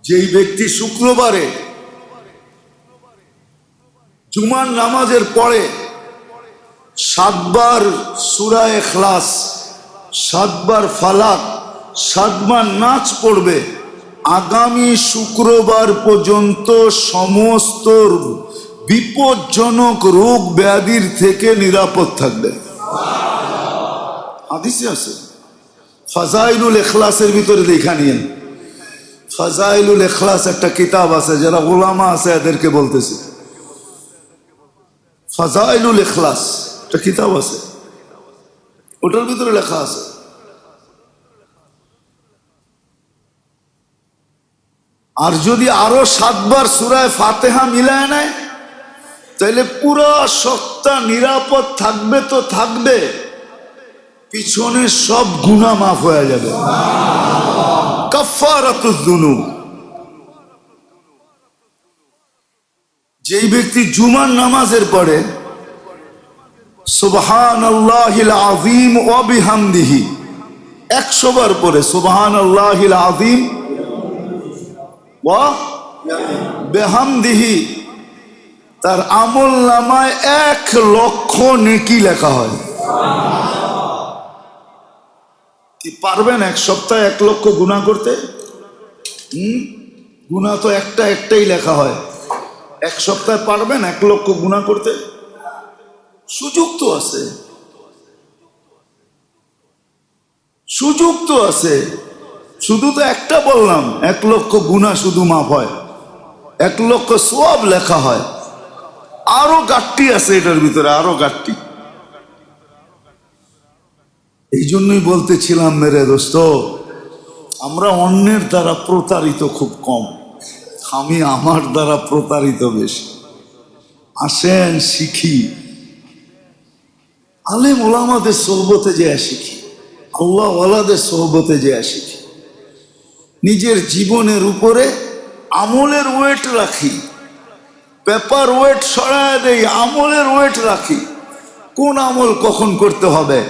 যেই ব্যক্তি শুক্রবারে জুমার নামাজের পরে 7 বার সূরা ইখলাস, 7 বার ফালাক, 7 বার নাচ পড়বে, আগামী শুক্রবার পর্যন্ত সমস্ত বিপজ্জনক রোগ ব্যাধির থেকে নিরাপদ থাকবে। হাদিসে আছে, ফাজাইলুল ইখলাসের ভিতরে দেখা নিয়েন। ফাজাইলুল ইখলাস একটা কিতাব আছে, যারা উলামা আছে এদেরকে বলতেছে, ফাজাইলুল ইখলাস একটা কিতাব আছে, ওটার ভিতরে লেখা আছে আর যদি আরো 7 বার সূরা ফাতিহা মিলায় নেয় তাহলে পুরো সপ্তাহ নিরাপদ থাকবে। তো থাকবে, পিছনে সব গুনাহ মাফ হয়ে যাবে। কাফারাতুজ যুনুব। যেই ব্যক্তি জুমার নামাজের পরে সুবহানাল্লাহিল আযীম ওয়া বিহামদিহি 100 বার পরে সুবহানাল্লাহিল আযীম ওয়া বিহামদিহি, তার আমল নামায় 1 লক্ষ নেকি লেখা হয়। কি পারবেন এক সপ্তাহে 1 লক্ষ গুনাহ করতে? গুনাহ তো একটাই লেখা হয়। 1 সপ্তাহে পারবেন 1 লক্ষ গুনাহ করতে? সুযোগ তো আছে, সুযোগ তো আছে। শুধু তো একটা বললাম, 1 লক্ষ গুনাহ শুধু মাফ হয়, 1 লক্ষ সওয়াব লেখা হয়। আরো গাট্টি আছে এটার ভিতরে, আরো গাট্টি। এই জন্যই বলতেছিলাম মেরে দোস্ত, আমরা অন্যের দ্বারা প্রতারিত খুব কম, আমি আমার দ্বারা প্রতারিত বেশি। আসেন শিখি, আলেম ওলামাদের সোহবতে যেয়ে শিখি, আল্লাহ ওয়ালাদের সোহবতে যেয়ে শিখি। নিজের জীবনের উপরে আমলের ওয়েট রাখি, পেপার ওয়েট সরায় দেই, আমলের ওয়েট রাখি। কোন আমল কখন করতে হবে?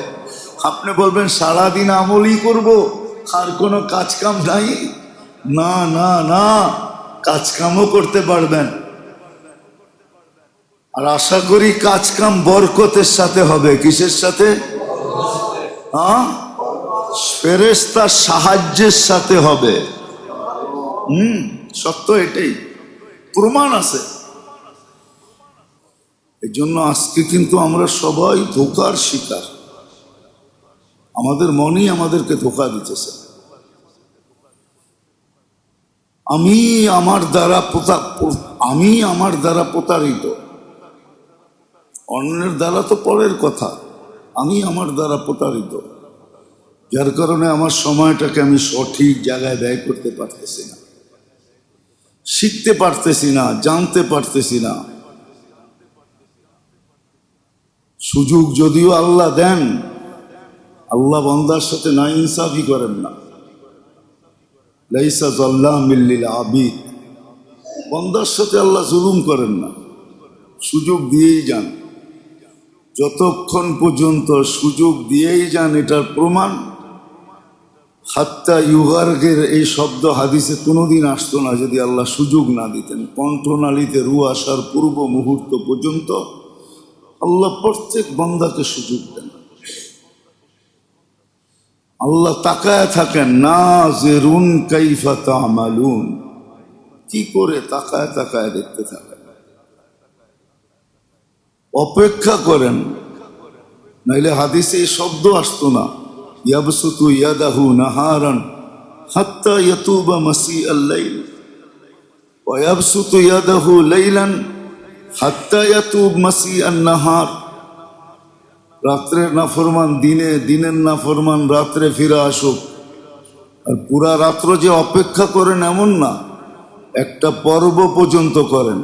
আপনি বলবেন সারাদিন আমলই করব, আর কোনো কাজ কাম নাই? না না না, কাজ কামও করতে পারবেন। আর আশা করি কাজ কাম বরকতের সাথে হবে। কিসের সাথে? ফেরেশতার সাহায্যের সাথে হবে। সত্য, এটাই প্রমাণ আছে। এই জন্য আজকে কিন্তু আমরা সবাই ধোঁকার শিকার। আমাদের মনই আমাদেরকে ধোঁকা দিতেছে। আমি আমার দ্বারা প্রতারিত, অন্যের দ্বারা তো পরের কথা। আমি আমার দ্বারা প্রতারিত, যার কারণে আমার সময়টাকে আমি সঠিক জায়গায় ব্যয় করতে পারতেছি না, শিখতে পারতেছি না, জানতে পারতেছি না। সুযোগ যদিও আল্লাহ দেন, আল্লাহ বান্দার সাথে না ইনসাফি করেন না। লাইসা যাল্লামিল লিল আবিদ, বান্দার সাথে আল্লাহ জুলুম করেন না, সুযোগ দিয়েই যান। যতক্ষণ পর্যন্ত সুযোগ দিয়েই যান, এটার প্রমাণ হাত্তা ইউগার্গের এই শব্দ হাদিসে কোনোদিন আসতো না যদি আল্লাহ সুযোগ না দিতেন। কণ্ঠনালীতে রু আসার পূর্ব মুহূর্ত পর্যন্ত আল্লাহ প্রত্যেক বান্দাকে সুযোগ দেন। আল্লাহ তাকায় থাকেন, নাযিরুন কাইফা তা'মালুন, কি করে তাকায় তাকায় দেখতে থাকেন, অপেক্ষা করেন। নাইলে হাদিসে এই শব্দ আসতো না, ইয়াবসুতু ইয়াদাহু নাহারান হাত্তা ইয়াতুবা মাসিআল লাইল ওয়া ইয়াবসুতু ইয়াদাহু লাইলান হাত্তা ইয়াতুব মাসিআন নাহার। রাত্রের নাফরমান দিনে, দিনের নাফরমান রাত্রে ফিরে আসুক। আর পুরা রাত্র যে অপেক্ষা করেন এমন না, একটা পর্ব পর্যন্ত করেন,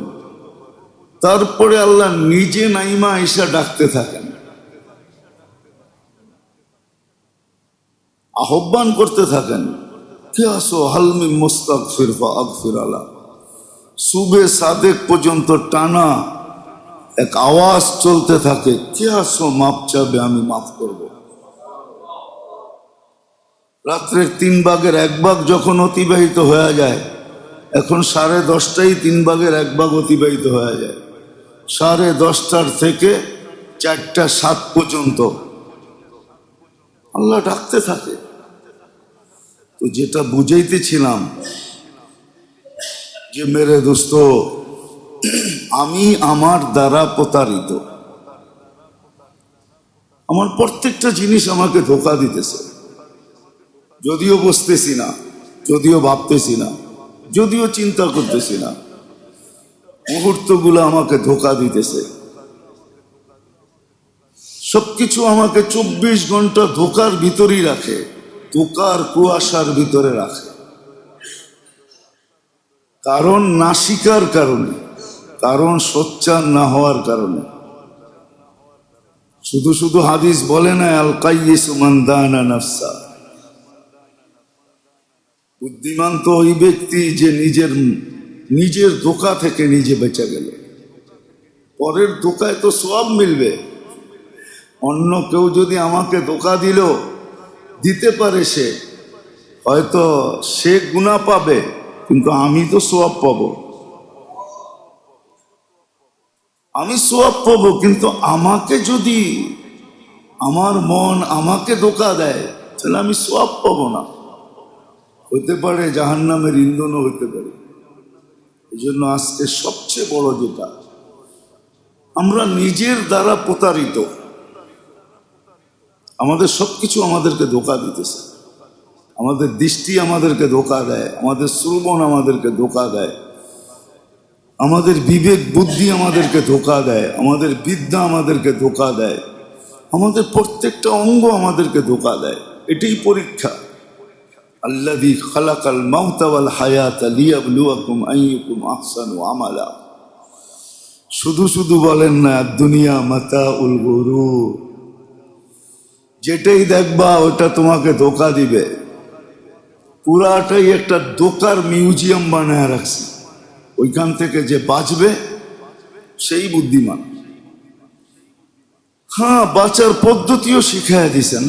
তারপরে আল্লাহ নিজে নাইমা আইসা ডাকতে থাকেন, আহ্বান করতে থাকেন, কে আসো হালমি মুস্তাগফির ফাগফির আলা। সুবে সাদেক পর্যন্ত টানা এক আওয়াজ চলতে থাকে, কে আসো মাপ চাবে, আমি মাফ করব। রাত্রের 3 ভাগের 1 ভাগ যখন অতিবাহিত হয়ে যায়, এখন 10:30টাই 1/3 অতিবাহিত হয়ে যায়। 10:30টার থেকে 4:07 পর্যন্ত আল্লাহ ডাকতে থাকে। তো যেটা বুঝাইতেছিলাম যে মেরে দোস্ত, আমি আমার দ্বারা প্রতারিত। আমার প্রত্যেকটা জিনিস আমাকে ধোঁকা দিতেছে, যদিও বুঝতেছি না, যদিও ভাবতেছি না, যদিও চিন্তা করতেছি না, মুহূর্তগুলো আমাকে ধোঁকা দিতেছে। সবকিছু আমাকে 24 ঘন্টা ধোঁকার ভিতরেই রাখে, ধোঁকার কুয়াশার ভিতরে রাখে। কারণ না শিকার কারণে, কারণ সোচ্চার না হওয়ার কারণে। শুধু শুধু হাদিস বলে না, আল কাইয়িসু মান দানা নাফসা। বুদ্ধিমান তো ওই ব্যক্তি যে নিজের ধোঁকা থেকে নিজে বেঁচে গেল। পরের ধোঁকায় তো সওয়াব মিলবে। অন্য কেউ যদি আমাকে ধোঁকা দিতে পারে, সে হয়তো সে গুনাহ পাবে, কিন্তু আমি তো সওয়াব পাবো। আমি সওয়াব পাবো, কিন্তু আমাকে যদি আমার মন আমাকে ধোঁকা দেয়, তাহলে আমি সওয়াব পাবো না। হতে পারে জাহান্নামের ইন্ধনও হতে পারে। এই জন্য আজকে সবচেয়ে বড় যেটা, আমরা নিজের দ্বারা প্রতারিত। আমাদের সবকিছু আমাদেরকে ধোঁকা দিতেছে। আমাদের দৃষ্টি আমাদেরকে ধোঁকা দেয়, আমাদের শ্রবণ আমাদেরকে ধোঁকা দেয়, আমাদের বিবেক বুদ্ধি আমাদেরকে ধোঁকা দেয়, আমাদের বিদ্যা আমাদেরকে ধোঁকা দেয়, আমাদের প্রত্যেকটা অঙ্গ আমাদেরকে ধোঁকা দেয়। এটাই পরীক্ষা। আল্লাযী খালাকাল মাউতা ওয়াল হায়াতা লিয়াবলুয়াকুম আইয়ুকুম আহসানু আমালা। শুধু শুধু বলেন না দুনিয়া মাতাউল গুরুর। যেটাই দেখবা ওটা তোমাকে ধোঁকা দিবে। পুরাটাই একটা ধোঁকার মিউজিয়াম বানায় রাখছে। ওইখান থেকে যে বাঁচবে সেই বুদ্ধিমান। হ্যাঁ, বাঁচার পদ্ধতিও শিখাইয়া দিছেন,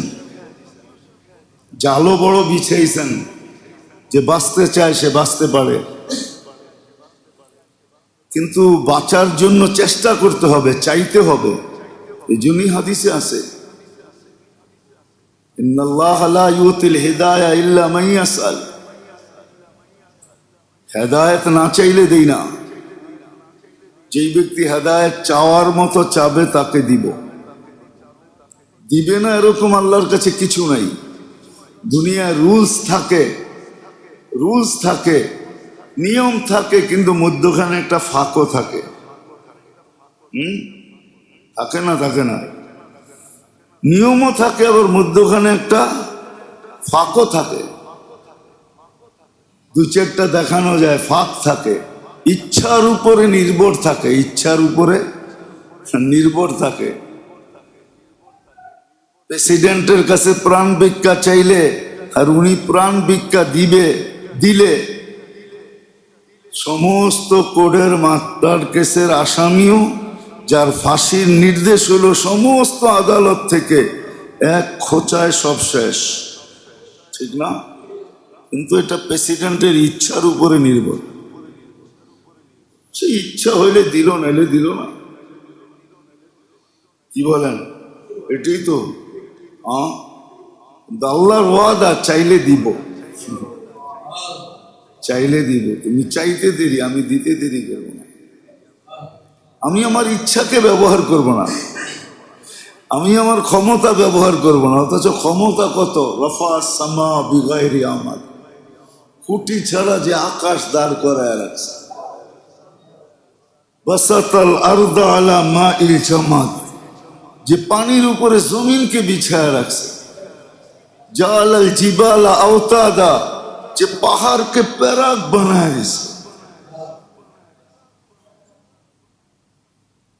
জালও বড় বিছাইছেন, যে বাঁচতে চায় সে বাঁচতে পারে। কিন্তু বাঁচার জন্য চেষ্টা করতে হবে, চাইতে হবে। এই জন্যই হাদিসে আছে, ইন্নাল্লাহা লা ইউতিল হিদায়া ইল্লা মান ইয়াসআল। হেদায়েত না চাইলে দেই না। যেই ব্যক্তি হেদায়েত চাওয়ার মতো চাবে তাকে দিব। দিবে না এরকম আল্লাহর কাছে কিছু নাই। দুনিয়ায় রুলস থাকে, নিয়ম থাকে, কিন্তু মধ্যখানে একটা ফাঁকও থাকে। থাকে না? নিয়মও থাকে, আবার মধ্যখানে একটা ফাঁকও থাকে। 2-4টা দেখানো যায়, ফাঁক থাকে। ইচ্ছার উপরে নির্ভর থাকে, ইচ্ছার উপরে নির্ভর থাকে। প্রেসিডেন্টের কাছে প্রাণ ভিক্ষা চাইলে, আর উনি প্রাণ ভিক্ষা দিলে সমস্ত কোর্টের মার্ডার কেসের আসামিও, যার ফাঁসির নির্দেশ হলো, সমস্ত আদালত থেকে এক খোঁচায় সব শেষ। ঠিক না? কিন্তু এটা প্রেসিডেন্টের ইচ্ছার উপরে নির্ভর। সেই ইচ্ছা হইলে দিল, নাইলে দিল না। কি বলেন? এটাই তো আল্লাহর ওয়াদা, চাইলে দিব। তুমি চাইতে দেরি, আমি দিতে দেরি করব না। আমি আমার ইচ্ছাকে ব্যবহার করব না, আমি আমার ক্ষমতা ব্যবহার করব না। অথচ ক্ষমতা কত! রফা সামা বিগাইরি আমাদ। খুঁটি ছাড়া যে আকাশ দাঁড় করায় রাখছে। বাসাতাল আরদা আলা মাইল জামাদ, যে পানির উপরে জমিনকে বিছায়া রাখছে। জালাল জিবালা আওতাদা, যে পাহাড়কে প্যারাক বানায় দিছে।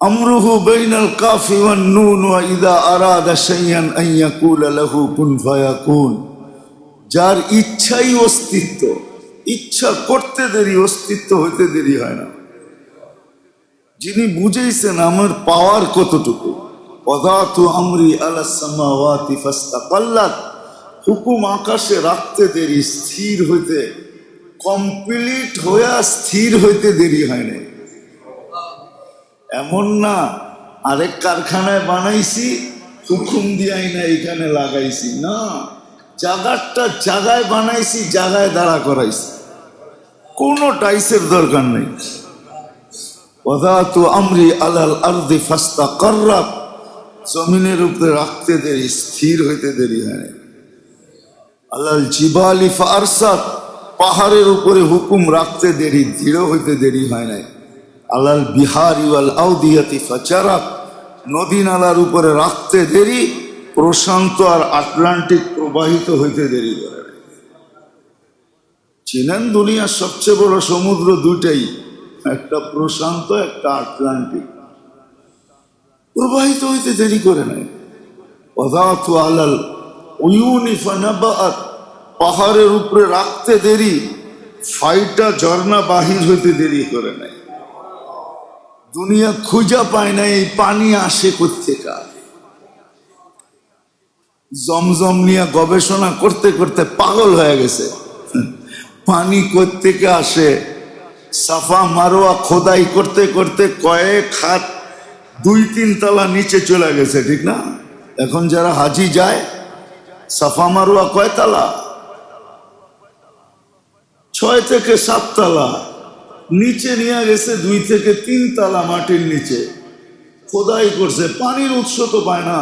আমরুহু বাইনাল কাফি ওয়ান নুন ওয়া ইযা আরাদা শাইআন আন ইয়াকুলা লাহু কুন ফায়াকুন। যার ইচ্ছাই অস্তিত্ব, ইচ্ছা করতে দেরি, অস্তিত্ব হইতে দেরি হয় না। যিনি বুঝেছেন আমার পাওয়ার কতটুকু। ওয়াদাতু আমরি আলাস সামাওয়াতি ফাস্তাকাল্লাত। হুকুম আকাশে রাখতে দেরি, স্থির হইতে কমপ্লিট হয়ে স্থির হইতে দেরি হয় নাই। এমন না আরেক কারখানায় বানাইছি হুকুম দিয়াই না এখানে লাগাইছি, না, জায়গাটা জায়গায় বানাইছি, জায়গায় দাঁড়া করাইছি, কোনো টাইসের দরকার নেই। ওয়াদাতু আমরি আলাল আরদি ফাস্তাকাররাত, জমিনের উপরে রাখতে দেরি, স্থির হইতে দেরি হয় না। আলাল জিবালি ফারসাত, পাহাড়ের উপরে হুকুম রাখতে দেরি, দৃঢ় হইতে দেরি হয় নাই। আলাল বিহারি ওয়াল আউদিয়াতি ফাজারাত, নদী নালার উপরে রাখতে দেরি, প্রশান্ত আর আটলান্টিক প্রবাহিত হইতে দেরি করে না। চিনেন দুনিয়ার সবচেয়ে বড় সমুদ্র দুটাই, একটা প্রশান্ত, একটা আটলান্টিক, প্রবাহিত হইতে দেরি করে নাই। ওয়াদাতু আলাল উয়ুনি ফানাবাত, পাহাড়ের উপরে রাখতে দেরি, ফাইটা ঝর্ণা বাহির হইতে দেরি করে নাই। দুনিয়া খুঁজা পায় না এই পানি আসে কোত্থেকে। জমজম নিয়ে গবেষণা করতে করতে পাগল হয়ে গেছে, পানি কোত্থেকে আসে। সাফা মারোয়া খোদাই করতে করতে কয়েক হাত, 2-3 তলা নিচে চলে গেছে, ঠিক না? এখন যারা হাজি যায়, সাফা মারোয়া কয় তলা? 6 থেকে 7 তলা নিচে নিয়ে গেছে, 2 থেকে 3 তলা মাটির নিচে খোদাই করছে। পানির উৎস তো পায় না,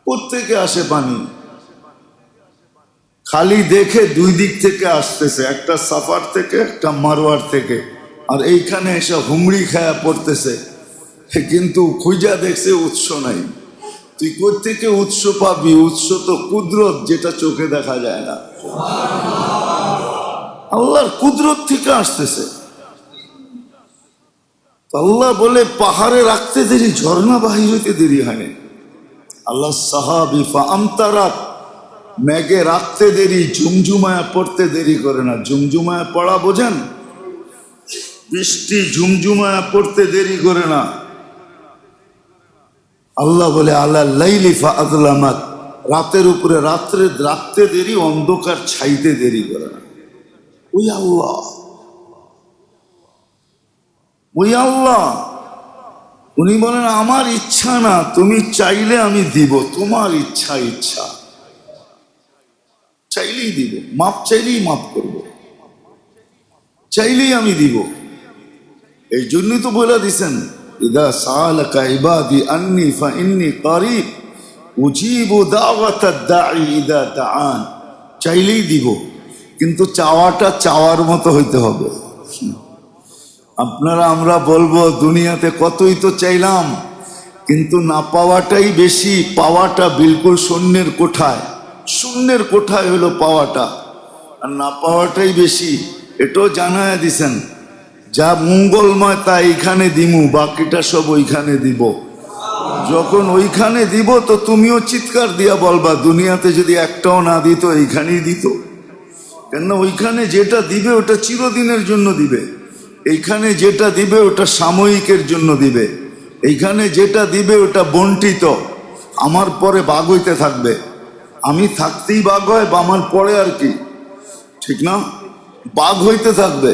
কোত্থেকে আসে পানি? খালি দেখে 2 দিক থেকে আসতেছে, একটা সাফার থেকে, একটা মারোয়ার থেকে, আর এইখানে এসে হুমড়ি খায়া পড়তেছে, কিন্তু খুঁজা দেখছে উৎস নাই। তুই কোত্থেকে উৎস পাবি? উৎস তো কুদরত, যেটা চোখে দেখা যায় না। আল্লাহর কুদরত থেকে আসতেছে। আল্লাহ বলে পাহাড়ে রাখতে দেরি, ঝর্ণা বাহির হইতে দেরি হয়নি। আল্লাহ সাহাবি ফাআমতারাত, মেঘে রাখতে দেরি, ঝুমঝুমায়া পড়তে দেরি করে না। ঝুমঝুমায়া পড়া বোঝেন? বৃষ্টি ঝুমঝুমায়া পড়তে দেরি করে না। আল্লাহ বলে আলাল লাইলি ফাআযলামাত, রাতের উপরে রাত্রে রাখতে দেরি, অন্ধকার ছাইতে দেরি করে না। ওই আল্লাহ, ওই আল্লাহ, উনি বলেন আমার ইচ্ছা না, তুমি চাইলে আমি দিব, তোমার ইচ্ছা, ইচ্ছা চাইলেই দিব, মাপ চাইলেই মাপ করব, চাইলেই আমি দিব। এই জন্যই তো বলে দিছেন, ইদা সাআলাকা ইবাদি আন্নি ফাইন্নী কারীব উজিবু দাওয়াতাদ দাঈ ইদা দাআন। চাইলেই দিব, কিন্তু চাওয়াটা চাওয়ার মতো হইতে হবে। আপনারা আমরা বলবো দুনিয়াতে কতই তো চাইলাম, কিন্তু না পাওয়াটাই বেশি, পাওয়াটা বিলকুল শূন্যের কোঠায়। শূন্যের কোঠায় হলো পাওয়াটা, আর না পাওয়াটাই বেশি। এটাও জানায় দিছেন, যা মঙ্গলময় তা এইখানে দিমু, বাকিটা সব ওইখানে দিব। যখন ওইখানে দিব তো তুমিও চিৎকার দিয়া বলবা, দুনিয়াতে যদি একটাও না দিত এইখানেই দিত। কেননা ওইখানে যেটা দিবে ওটা চিরদিনের জন্য দিবে, এইখানে যেটা দিবে ওটা সাময়িকের জন্য দিবে। এইখানে যেটা দিবে ওটা বন্টিত, আমার পরে বাঘ হইতে থাকবে। আমি থাকতেই বাঘ হয়, বা আমার পরে আর কি, ঠিক না? বাঘ হইতে থাকবে।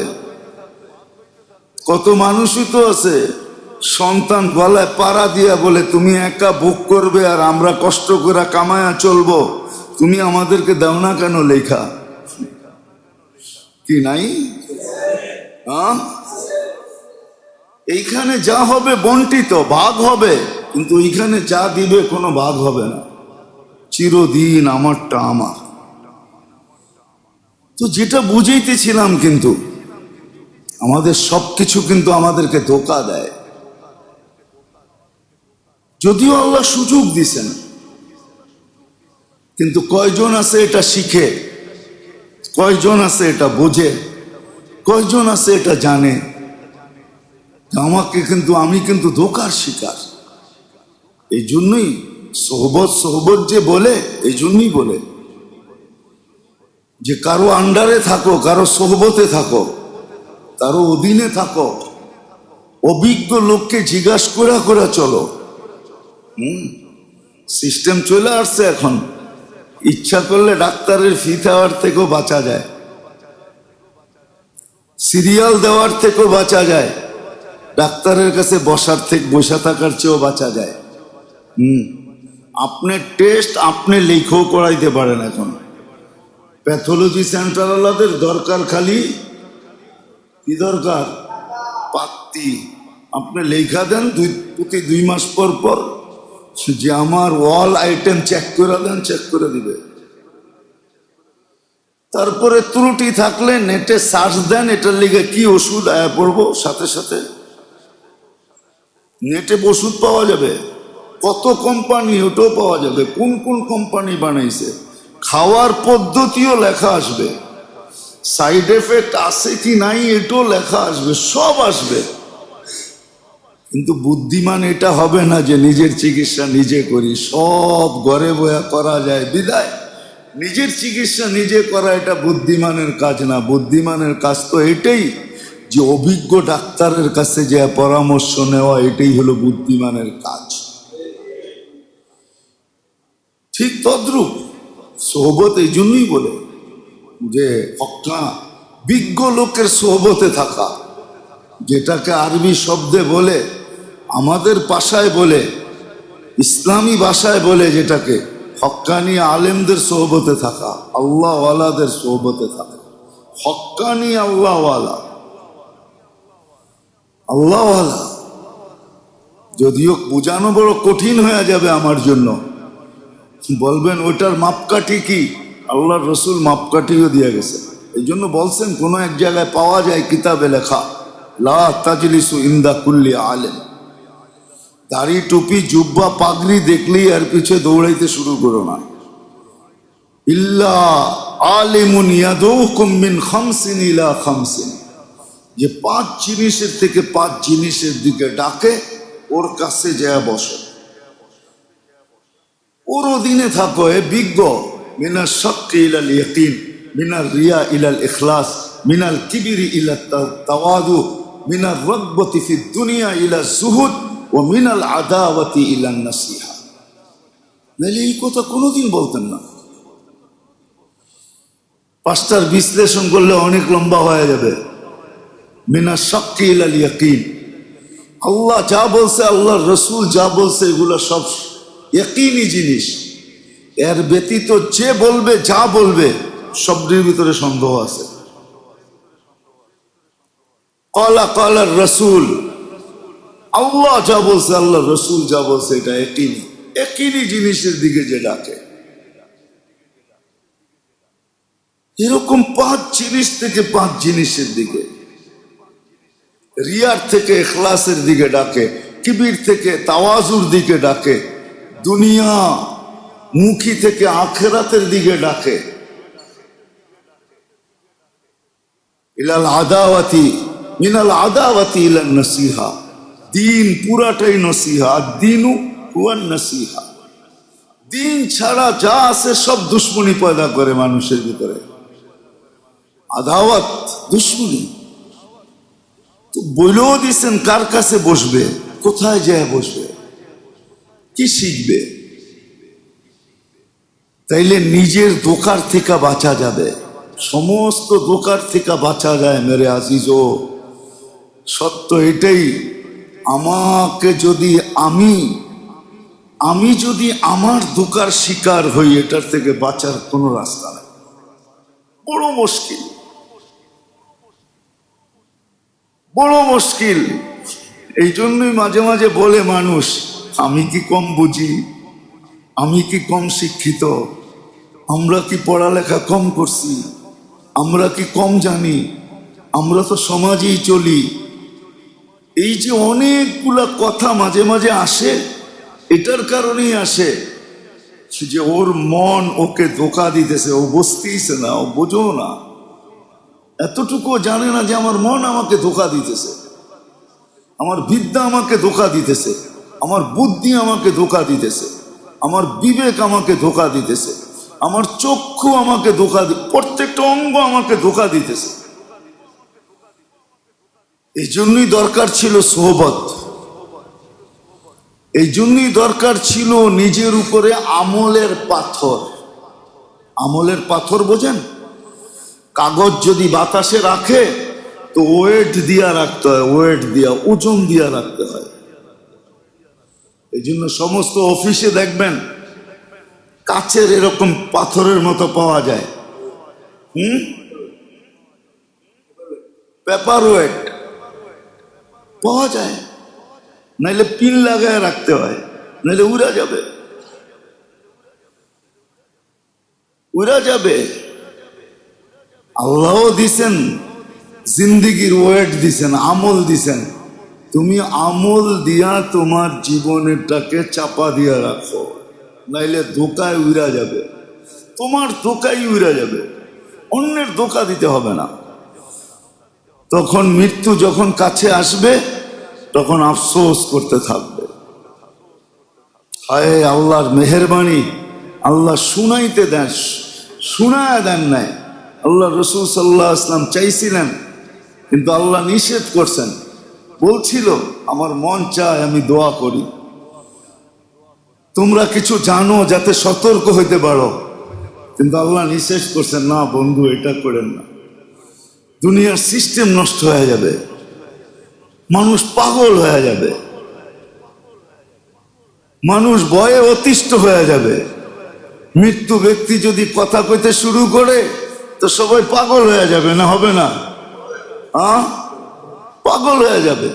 কত মানুষই তো আছে সন্তান গলায় পাড়া দিয়া বলে তুমি একা ভোগ করবে আর আমরা কষ্ট করে কামায়া চলবো, তুমি আমাদেরকে দাও না কেন লেখা? কি নাই? এইখানে যা হবে বন্টিত, ভাগ হবে, কিন্তু এইখানে যা দিবে কোনো ভাগ হবে না, চিরদিন আমারটা আমার। তো যেটা বুঝাইতেছিলাম, কিন্তু আমাদের সবকিছু কিন্তু আমাদেরকে ধোঁকা দেয়। যদিও আল্লাহ সুযোগ দিছেন, কিন্তু কয়জন আছে এটা শিখে, কয়জন আছে এটা বোঝে, কয়জন আছে এটা জানে আমাকে কিন্তু, আমি কিন্তু ধোঁকার শিকার। এই জন্যই সোহবত সোহবত যে বলে, এই জন্যই বলে যে কারো আন্ডারে থাকো, কারো সোহবতে থাকো, কারো অধীনে থাকো, অভিজ্ঞ লোককে জিজ্ঞাসা করে করে চলো। সিস্টেম চলে আসছে এখন, ইচ্ছা করলে ডাক্তারের ফি দেওয়ার থেকেও বাঁচা যায়। সিরিয়াল দেওয়ার থেকেও বাঁচা যায়, ডাক্তারের কাছে বসা থাকার চেয়েও বাঁচা যায়। আপনার টেস্ট আপনি লেখেও করাইতে পারেন। এখন প্যাথোলজি সেন্টারওয়ালাদের দরকার খালি কি দরকার? পাত্তি। আপনি লেখা দেন প্রতি 2 মাস পর পর যে আমার অল আইটেম চেক করে দেন, চেক করে দিবে। তারপরে ত্রুটি থাকলে নেটে সার্চ দেন, এটার লিগে কি ওষুধ আয়া পড়বো, সাথে সাথে নেটে ওষুধ পাওয়া যাবে। কত কোম্পানি, ওটাও পাওয়া যাবে, কোন কোন কোম্পানি বানাইছে। খাওয়ার পদ্ধতিও লেখা আসবে, সাইড এফেক্ট আছে কি নাই এটাও লেখা আসবে, সব আসবে। কিন্তু বুদ্ধিমান এটা হবে না যে নিজের চিকিৎসা নিজে করি, সব ঘরে বয়া করা যায় বিদায়। নিজের চিকিৎসা নিজে করা এটা বুদ্ধিমানের কাজ না। বুদ্ধিমানের কাজ তো এটাই যে অভিজ্ঞ ডাক্তারের কাছে যে পরামর্শ নেওয়া, এটাই হলো বুদ্ধিমানের কাজ। ঠিক তদ্রূপ সোহবত এই জন্যই বলে যে হক্কা বিজ্ঞ লোকের সোহবতে থাকা, যেটাকে আরবি শব্দে বলে, আমাদের ভাষায় বলে, ইসলামী ভাষায় বলে যেটাকে হক্কানি আলেমদের সোহবতে থাকা, আল্লাহওয়ালাদের সোহবতে থাকা। হক্কানি আল্লাহওয়ালা, আল্লাহওয়ালা যদিও বোঝানো বড় কঠিন হয়ে যাবে আমার জন্য। বলবেন ওইটার মাপকাঠি কি? আল্লাহর রসুল মাপকাঠিও দিয়ে গেছে। এই জন্য বলছেন কোনো এক জায়গায় পাওয়া যায় কিতাবে লেখা, লা তাজলিসু ইনদা কুল্লি আলেম। দাড়ি টুপি জুব্বা পাগড়ি দেখলেই আর পিছে দৌড়াইতে শুরু করো না। ইল্লা আলিমুন ইয়াদউকুম মিন খামসিন ইলা খামসিন, যে 5 জিনিসের থেকে 5 জিনিসের দিকে ডাকে, ওর কাছে যায় বসো, ওর অধীনে থাকো। এ বিজ্ঞ। মিনাল শাক্কি ইলাল ইয়াকিন, মিনাল রিয়া ইলাল ইখলাস, মিনাল কিবরি ইলা তাওয়াদু, মিনাল রাগবতি ফিদ দুনিয়া ইলা যুহুদ, ও মিনাল আদাওয়াতি ইলা নাসিহা। নাহলে এই কথা কোনোদিন বলতেন না। 5টার বিশ্লেষণ করলে অনেক লম্বা হয়ে যাবে। মিনাল শাক্কি ইলাল ইয়াকিন, আল্লাহ যা বলছে, আল্লাহর রসুল যা বলছে, এগুলো সব ইয়াকিনি জিনিস। এর ব্যতীত যে বলবে, যা বলবে, শব্দের ভিতরে সন্দেহ আছে। ক্বালা ক্বালার রাসূল, আল্লাহ যা বলছে, আল্লাহর রসুল যা বলছে, এটা ইয়াকিনি। ইয়াকিনি জিনিসের দিকে যে ডাকে, এরকম 5 জিনিস থেকে 5 জিনিসের দিকে, রিয়ার থেকে ইখলাসের দিকে ডাকে, কিবির থেকে তাওয়াজুর দিকে ডাকে, দুনিয়া মুখী থেকে আখিরাতের দিকে ডাকে, ইলাল আদাওয়াতি মিনাল আদাওয়াতি ইলান নাসিহা। দিন পুরাটাই নসিহা, দিনু হুয়ান নাসিহা। দিন ছাড়া যা আছে সব দুশ্মনী পয়দা করে মানুষের ভিতরে। আদাওয়াত, দুশ্মনী। তো বলেও দিচ্ছেন কার কাছে বসবে, কোথায় যায় বসবে, কি শিখবে। তাইলে নিজের ধোঁকার থেকে বাঁচা যাবে, সমস্ত ধোঁকার থেকে বাঁচা যায় মেরে আজিজো। সত্য এটাই, আমাকে যদি আমি যদি আমার ধোঁকার শিকার হই, এটার থেকে বাঁচার কোনো রাস্তা নেই, বড় মুশকিল, বড় মুশকিল। এই জন্যই মাঝে মাঝে বলে মানুষ, আমি কি কম বুঝি, আমি কি কম শিক্ষিত, আমরা কি পড়ালেখা কম করছি, আমরা কি কম জানি, আমরা তো সমাজেই চলি। এই যে অনেকগুলা কথা মাঝে মাঝে আসে, এটার কারণেই আসে যে ওর মন ওকে ধোঁকা দিতেছে, ও বুঝতেইছে না, ও বোঝো না, এতটুকু জানে না যে আমার মন আমাকে ধোঁকা দিতেছে, আমার বিদ্যা আমাকে ধোঁকা দিতেছে, আমার বুদ্ধি আমাকে ধোঁকা দিতেছে, আমার বিবেক আমাকে ধোঁকা দিতেছে, আমার চক্ষু আমাকে ধোঁকা প্রত্যেকটা অঙ্গ আমাকে ধোঁকা দিতেছে। এই জন্যই দরকার ছিল সোহবত, এই জন্যই দরকার ছিল নিজের উপরে আমলের পাথর। আমলের পাথর বোঝেন? কাগজ যদি বাতাসে রাখে তো ওয়েট দিয়া রাখতে হয়, ওয়েট দিয়া, ওজন দিয়া রাখতে হয়। এই জন্য সমস্ত অফিসে দেখবেন কাচের এরকম পাথরের মতো পাওয়া যায়, পেপার ওয়েট পাওয়া যায়, নাইলে পিন লাগায় রাখতে হয়, নাইলে উড়া যাবে, উড়া যাবে। আল্লাহও দিছেন জিন্দিগির ওয়েট দিছেন, আমল দিছেন, তুমি আমল দিয়া তোমার জীবনটাকে চাপা দিয়া রাখো, নাইলে ধোকায় উড়া যাবে, তোমার ধোকায় উড়া যাবে, অন্যের ধোকা দিতে হবে না। তখন মৃত্যু যখন কাছে আসবে তখন আফসোস করতে থাকবে, হায় আল্লাহর মেহেরবানি, আল্লাহ শুনাইতে দেন, শুনায় দেন নাই। আল্লাহ রসুল সাল্লাল্লাহু আলাইহি ওয়াসাল্লাম চাইছিলেন, কিন্তু আল্লাহ নিষেধ করছেন। বলছিল আমার মন চায় আমি দোয়া করি, তোমরা কিছু জানো যাতে সতর্ক হইতে পারো, কিন্তু আল্লাহ নিষেধ করছেন, না বন্ধু এটা করেন না, দুনিয়ার সিস্টেম নষ্ট হয়ে যাবে, মানুষ পাগল হয়ে যাবে, মানুষ ভয়ে অতিষ্ঠ হয়ে যাবে। মৃত্যু ব্যক্তি যদি কথা কইতে শুরু করে তো সবাই পাগল হয়ে যাবে, না হবে না? পাগল হয়ে যাবে।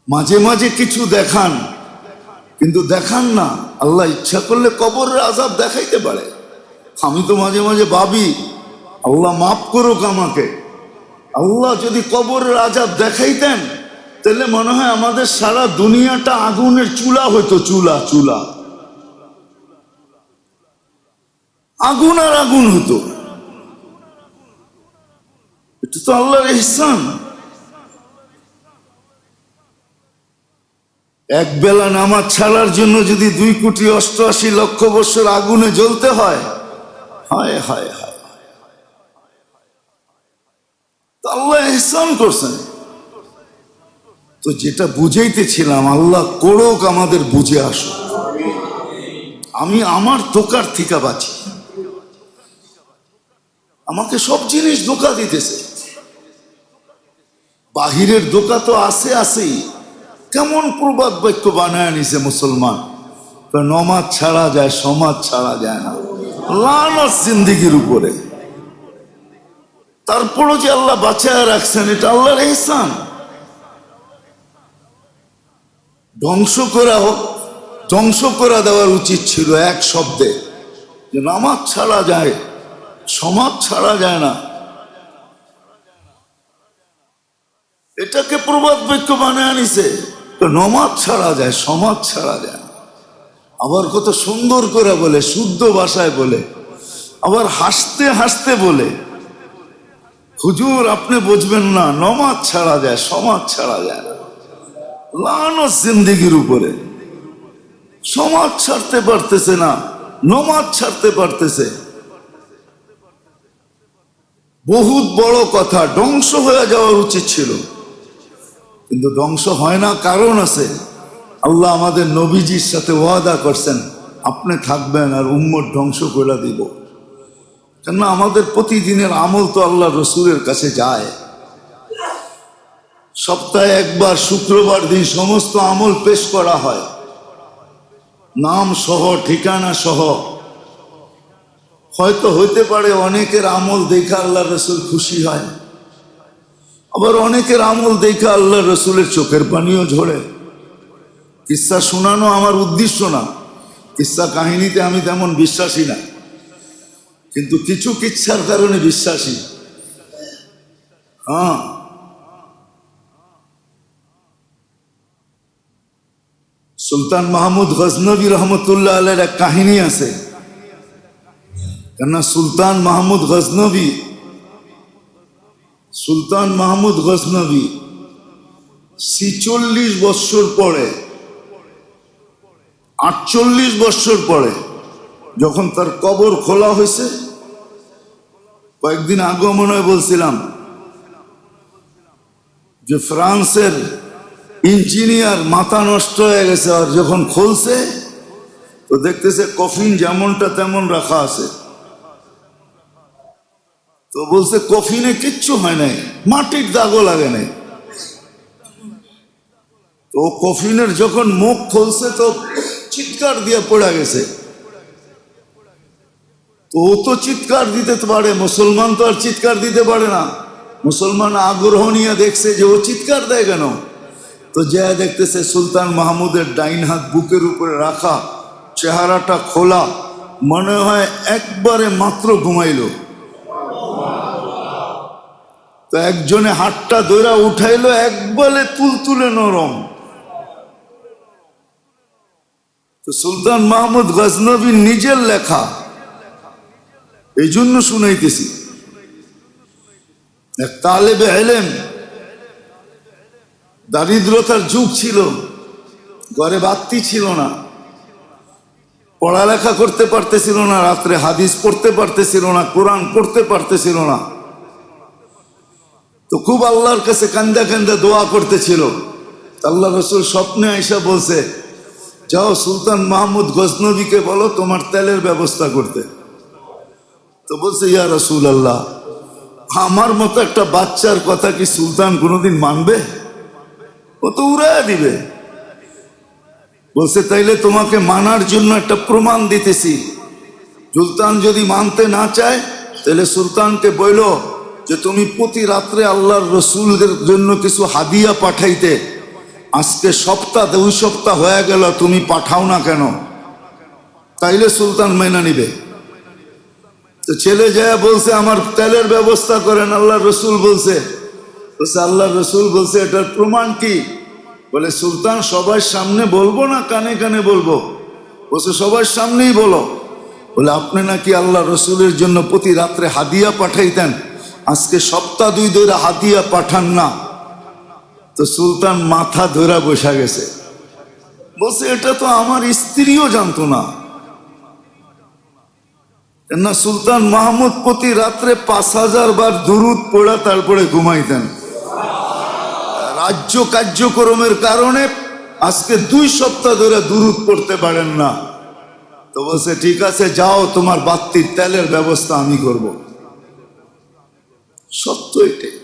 মাঝে মাঝে কিছু দেখান, কিন্তু দেখান না, আল্লাহ ইচ্ছা করলে কবরের আযাব দেখাইতে পারে। আমি তো মাঝে মাঝে ভাবি, আল্লাহ মাফ করুক আমাকে, আল্লাহ যদি কবরের আযাব দেখাইতেন তাহলে মনে হয় আমাদের সারা দুনিয়াটা আগুনের চুলা হইতো, চুলা চুলা, আগুন আর আগুন হতো। এটা তো আল্লাহর ইহসান। এক বেলা নামাজ ছাড়ার জন্য যদি 2,88,00,000 বছর আগুনে জ্বলতে হয়, হায় হায় হায়, আল্লাহ ইহসান করছেন। তো যেটা বুঝাইতেছিলাম, আল্লাহ করুক আমাদের বুঝে আসুক। আমি আমার ধোকার থেকে বাঁচি, আমাকে সব জিনিস ধোকা দিতেছে। বাহিরের ধোকা তো আছে আছেই, কেমন প্রবাদ বাক্য বানায় নিছে মুসলমান, নমাজ ছাড়া যায়, সমাজ ছাড়া যায় না, লানত জিন্দেগির উপরে। তারপরও যে আল্লাহ বাঁচায় রাখছেন, এটা আল্লাহর ইহসান। ধ্বংস করা দেওয়ার উচিত ছিল এক শব্দে, যে নামাজ ছাড়া যায়, সমাজ ছাড়া যায় না। এটাকে প্রবাদ বাক্য বানায় আনিছে, নমাজ ছাড়া যায়, সমাজ ছাড়া যায় না। আবার কত সুন্দর করে বলে, শুদ্ধ ভাষায় বলে, আবার হাসতে হাসতে বলে, হুজুর আপনি বুঝবেন না, নমাজ ছাড়া যায়, সমাজ ছাড়া যায় না। লানত জিন্দেগির উপরে, সমাজ ছাড়তে পারতেছে না, নমাজ ছাড়তে পারতেছে। বহুত বড় কথা, ধ্বংস হয়ে যাওয়ার উচিত ছিল, কিন্তু ধ্বংস হয় না, কারণ আছে। আল্লাহ আমাদের নবীজির সাথে ওয়াদা করছেন, আপনি থাকবেন আর উম্মত ধ্বংস করে দিব। কেন আমাদের প্রতিদিনের আমল তো আল্লাহ রসুলের কাছে যায়। সপ্তাহে একবার শুক্রবার দিন সমস্ত আমল পেশ করা হয়, নাম সহ, ঠিকানা সহ। হয়তো হইতে পারে অনেকের আমল দেখে আল্লাহ রসুল খুশি হয়, আবার অনেকের আমল দেখে আল্লাহ রসুলের চোখের পানিও ঝরে। কিসসা শোনানো আমার উদ্দেশ্য না, কিসসা কাহিনীতে আমি তেমন বিশ্বাসী না, কিন্তু কিছু কিচ্ছার কারণে বিশ্বাসী। সুলতান মাহমুদ গজনবী রহমতুল্লাহ আলাইহির এক কাহিনী আছে। কেননা সুলতান মাহমুদ গজনবী 46 বৎসর পরে, 48 বৎসর পরে যখন তার কবর খোলা হয়েছে, কয়েকদিন আগে মনে হয় বলছিলাম যে ফ্রান্সের ইঞ্জিনিয়ার মাথা নষ্ট হয়ে গেছে, আর যখন খুলছে তো দেখতেছে কফিন যেমনটা তেমন রাখা আছে। তো তো বলছে কফিনে কিচ্ছু হয় নাই, মাটির দাগও লাগে নাই। তো কফিনের যখন মুখ খুলছে তো চিৎকার দিয়ে পড়ে গেছে। তো ও তো চিৎকার দিতে পারে, মুসলমান তো আর চিৎকার দিতে পারে না। মুসলমান আগ্রহ নিয়ে দেখছে যে ও চিৎকার দেয় কেন। তো যা দেখতেছে সুলতান মাহমুদের ডাইন হাত বুকের উপরে রাখা, চেহারাটা খোলা, মনে হয় একবারে মাত্র ঘুমাইল। তো একজনে হাতটা ধরে উঠাইলো, একবারে তুলতুলে নরম। তো সুলতান মাহমুদ গজনবী নিজের লেখা, এই জন্য শুনাইতেছি। এক তালেবে ইলম, দারিদ্রতার যুগ ছিল, ঘরে বাতি ছিল না, পড়ালেখা করতে পারতেছিল না, রাত্রে হাদিস পড়তে পারতেছিল না, কোরআন পড়তে পারতেছিল না। তো খুব আল্লাহর কাছে কান্দা কান্দা দোয়া করতেছিল। আল্লাহ রসুল স্বপ্নে আইসা বলছে, যাও সুলতান মাহমুদ গজনবীকে বলো তোমার তেলের ব্যবস্থা করতে। তো বলছে, ইয়া রসুল আল্লাহ, আমার মতো একটা বাচ্চার কথা কি সুলতান কোনোদিন মানবে? ও তো উড়াইয়া দিবে। বলছে, তাইলে তোমাকে মানার জন্য একটা প্রমাণ দিতেছি। সুলতান যদি মানতে না চায় তাহলে সুলতানকে বইলো যে তুমি প্রতি রাত্রে আল্লাহর রসুলদের জন্য কিছু হাদিয়া পাঠাইতে। আজকে সপ্তাহ 2 সপ্তাহ হয়ে গেল, তুমি পাঠাও না কেন? তাইলে সুলতান মেনে নিবে। তো ছেলে যায় বলছে, আমার তেলের ব্যবস্থা করেন। আল্লাহ রসুল বলছে, আল্লাহ রসুল বলছে, এটার প্রমাণ কি? বলে, সুলতান সবার সামনে বলবো না কানে কানে বলবো? বলছে, সবার সামনেই বলো। বলে, আপনি নাকি আল্লাহ রসুলের জন্য প্রতি রাত্রে হাদিয়া পাঠাইতেন, আজকে সপ্তাহ 2 ধরে হাদিয়া পাঠান না। তো সুলতান মাথা ধরে বসা গেছে। বলছে, এটা তো আমার স্ত্রীও জানতো না। না, সুলতান মাহমুদ প্রতি রাত্রে 5000 বার দুরুদ পড়া তারপরে ঘুমাইতেন। রাজ্য কার্যক্রমের কারণে আজকে 2 সপ্তাহ ধরে দুরুদ পড়তে পারেন না। তো বলছে, ঠিক আছে, যাও, তোমার বাত্তির তেলের ব্যবস্থা আমি করব। সত্য এটাই,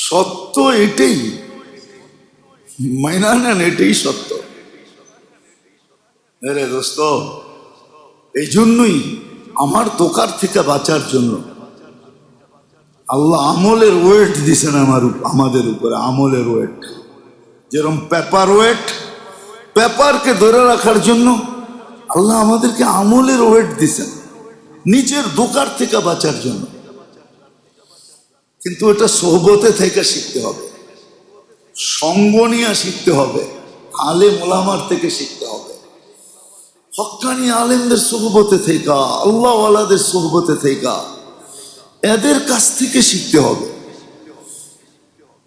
সত্য এটাই, মাইনা নেন, এটাই সত্য। রে দোস্ত, এই জন্যই আমার দোকার থেকে বাঁচার জন্য আল্লাহ আমলের ওয়েট দিছেন আমাদের উপরে, আমলের ওয়েট। যেরকম পেপার ওয়েট, পেপারকে ধরে রাখার জন্য আল্লাহ আমাদেরকে আমলের ওয়েট দিছেন, নিজের দোকার থেকে বাঁচার জন্য। কিন্তু এটা সোহবতে থেকে শিখতে হবে, সঙ্গ নিয়ে শিখতে হবে, আলেম ওলামার থেকে শিখতে হবে, হক্কানি আলেমদের সোহবতে থেকে, আল্লাহ ওয়ালাদের সোহবতে থেকে, এদের কাছ থেকে শিখতে হবে।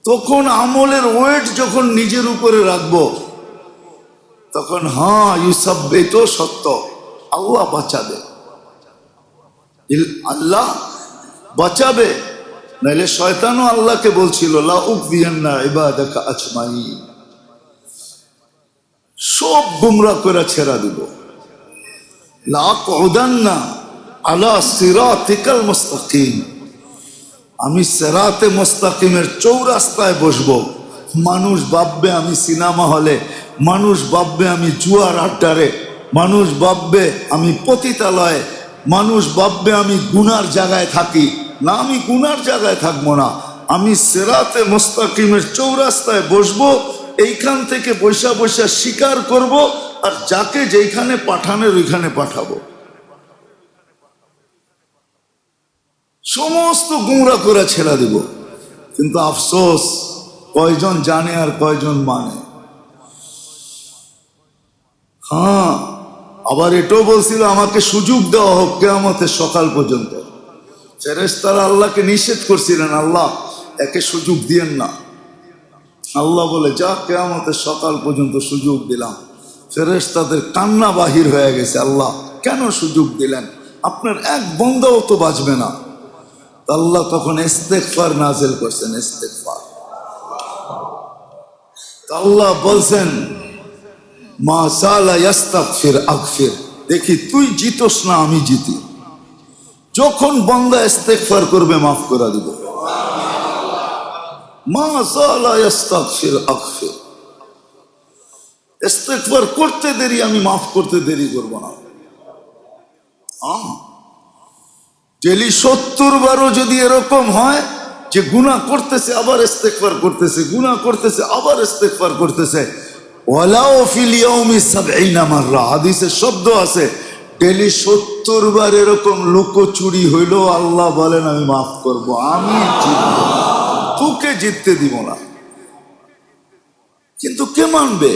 তখন আমলের ওয়েট যখন নিজের উপরে রাখবো, তখন হ্যাঁ, ইউসাব্বে তো সত্য, আল্লাহ বাঁচাবে, আল্লাহ বাঁচাবে। নাইলে শয়তানও আল্লাহকে বলছিল, লা উকদিয়ান্না ইবাদাকা আজমাইন, সব গুমরাহ করে ছেড়া দিব। লা আকুদান্না আলা সিরাতিকাল মুস্তাকিম, আমি সিরাতে মুস্তাকিমের চৌরাস্তায় বসবো। মানুষ ভাববে আমি সিনেমা হলে, মানুষ ভাববে আমি জুয়ার আড্ডারে, মানুষ ভাববে আমি পতিতালয়ে, মানুষ ভাববে আমি গুনার জায়গায় থাকি। না, আমি গুনার জায়গায় থাকবো না, আমি সিরাতে মুস্তাকিমের চৌরাস্তায় বসবো। এইখান থেকে বৈশা বৈশা স্বীকার করব, আর যাকে যেখানে পাঠানোর ওইখানে পাঠাবো। সমস্ত গুমরা করে ছেড়ে দিব। কিন্তু আফসোস, কয়জন জানে আর কয়জন মানে। হ্যাঁ, আবার এটাও বলছিল আমাকে সুযোগ দেওয়া হোক কিয়ামতের সকাল পর্যন্ত। ফেরেশতারা আল্লাহকে নিষেধ করছিলেন, আল্লাহ একে সুযোগ দিয়েন না। আল্লাহ বলে, যা, কিয়ামতের সকাল পর্যন্ত সুযোগ দিলাম। ফেরেশতাদের কান্না বাহির হয়ে গেছে, আল্লাহ কেন সুযোগ দিলেন? আপনার এক বন্দাও তো বাঁচবে না। আল্লাহ তখন ইস্তেগফার নাযিল করছেন, ইস্তেগফার। আল্লাহ বলছেন, মা সালা ইস্তাগফির আগফির, দেখি তুই জিতোস না আমি জিতি। যখন বান্দা ইস্তেগফার করবে মাফ করে দিব। মা যালা ইস্তাগফির আগফির, ইস্তেগফার করতে দেরি আমি মাফ করতে দেরি করব না। ডেলি 70 বারও যদি এরকম হয় যে গুনাহ করতেছে আবার ইস্তেগফার করতেছে, গুনাহ করতেছে আবার ইস্তেগফার করতেছে, ওয়ালাউ ফিল ইয়াউমি 70 মাররা, হাদিসে শব্দ আছে ডেলি 70 বার এরকম লুকোচুরি হইলো আল্লাহ বলেন আমি মাফ করব, আমি জিতব, তোকে জিততে দিব না। কিন্তু কে মানবে?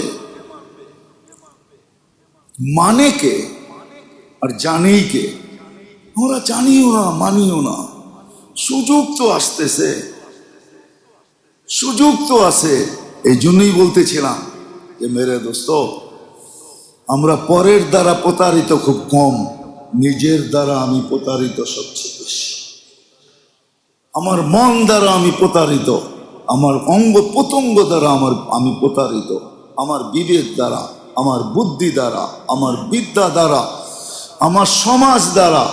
মানে কে আর জানেই কে? আমরা জানিও না, মানিও না। সুযোগ তো আসতেছে, সুযোগ তো আছে। এই জন্যই বলতেছিলাম যে মেরে দোস্ত, আমরা পরের দ্বারা প্রতারিত খুব কম, নিজের দ্বারা আমি প্রতারিত সবচেয়ে বেশি। আমার মন দ্বারা আমি প্রতারিত, আমার অঙ্গ প্রত্যঙ্গ দ্বারা আমি প্রতারিত, আমার বিবেক দ্বারা, আমার বুদ্ধি দ্বারা, আমার বিদ্যা দ্বারা, আমার সমাজ দ্বারা,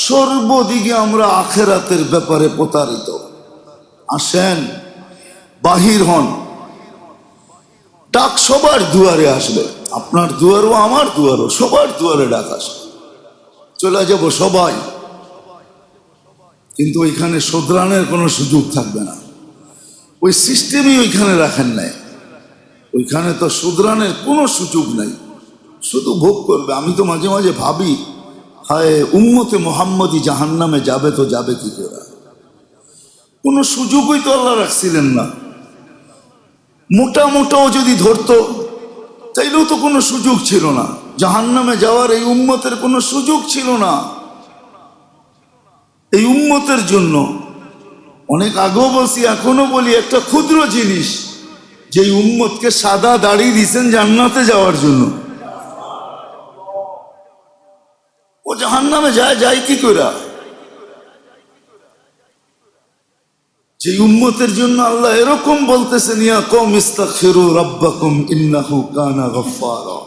সর্বদিকে আমরা আখেরাতের ব্যাপারে প্রতারিত। আসেন, বাহির হন, ডাক সবার দুয়ারে আসবে, আপনার দুয়ারও আমার দুয়ারও, সবার দুয়ারে ডাক আসবে, চলে যাব সবাই। কিন্তু ওইখানে শোধরানোর কোনো সুযোগ থাকবে না, ওই সিস্টেমই ওইখানে রাখেন নাই। ওইখানে তো শোধরানোর কোনো সুযোগ নাই, শুধু ভোগ করবে। আমি তো মাঝে মাঝে ভাবি, হায় উম্মতে মুহাম্মদী জাহান্নামে যাবে তো যাবে কি করে? কোনো সুযোগই তো আল্লাহ রাখছিলেন না। মোটা মোটাও যদি ধরতো তাইলেও তো কোনো সুযোগ ছিল না, জাহান্নামে যাওয়ার এই উম্মতের কোনো সুযোগ ছিল না। এই উম্মতের জন্য অনেক আগেও বলছি, এখনো বলি, একটা ক্ষুদ্র জিনিস, যে উম্মতকে সাদা দাড়ি দিয়েছেন জান্নাতে যাওয়ার জন্য, ও জাহান্নামে যায় কি করে? যে উম্মতের জন্য আল্লাহ এরকম বলতেছেন, ইয়া কওম ইস্তাগফিরু রাব্বাকুম ইন্নাহু কানা গাফফারা,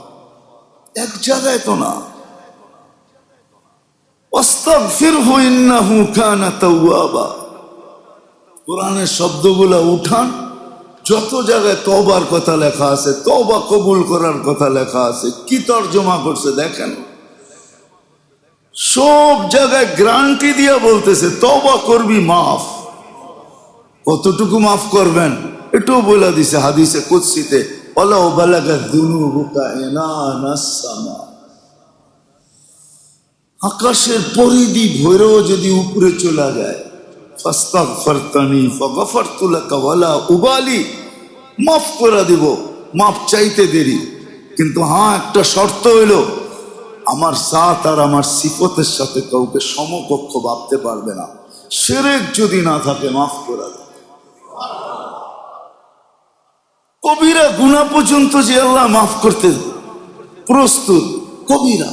এক জায়গায় তো না, ওয়াস্তাগফিরহু ইন্নাহু কানা তাওয়াবা। কোরআনের শব্দগুলো উঠান, যত জায়গায় তওবার কথা লেখা আছে, তওবা কবুল করার কথা লেখা আছে, কি তরজমা করছে দেখেন। সব জায়গায় গ্যারান্টি দিয়া বলতেছে তওবা করবি মাফ। কতটুকু মাফ করবেন এটাও বলে দিছে হাদিসে কুদসিতে, ওয়ালাউ বালাগাত যুনুবুকা ইনানাস সামা, আকাশের পরিধি ভৈরও যদি উপরে চলে যায়, ফাস্তাগফিরতানি ফাগফারতু লাকা ওয়ালা উবালি, মাফ করে দিব, মাফ চাইতে দেরি। কিন্তু হ্যাঁ, একটা শর্ত হইল, আমার জাত আর আমার সিফতের সাথে কাউকে সমকক্ষ ভাবতে পারবে না। শিরক যদি না থাকে মাফ করে দেব। কবিরা গুনাহ পর্যন্ত যে আল্লাহ মাফ করতে প্রস্তুত, কবিরা।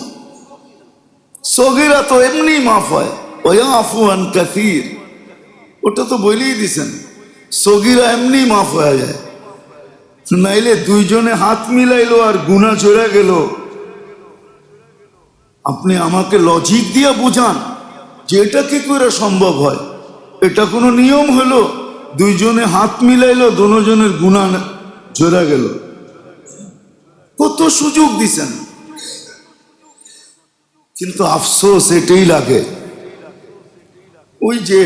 সগীরা তো এমনি মাফ হয়, ওয়াফু আন কাসীর, ওটা তো বলেই দিছেন, সগীরা এমনি মাফ হয়ে যায়। নাইলে দুইজনে হাত মিলাইলো আর গুনাহ চলে গেল। আপনি আমাকে লজিক দিয়ে বুঝান যে এটা কি করে সম্ভব হয়? এটা কোনো নিয়ম হলো? দুইজনে হাত মিলাইলো, দুজনের গুনাহ ঝরে গেল। কত সুযোগ দিছেন, কিন্তু আফসোস এটাই লাগে, ওই যে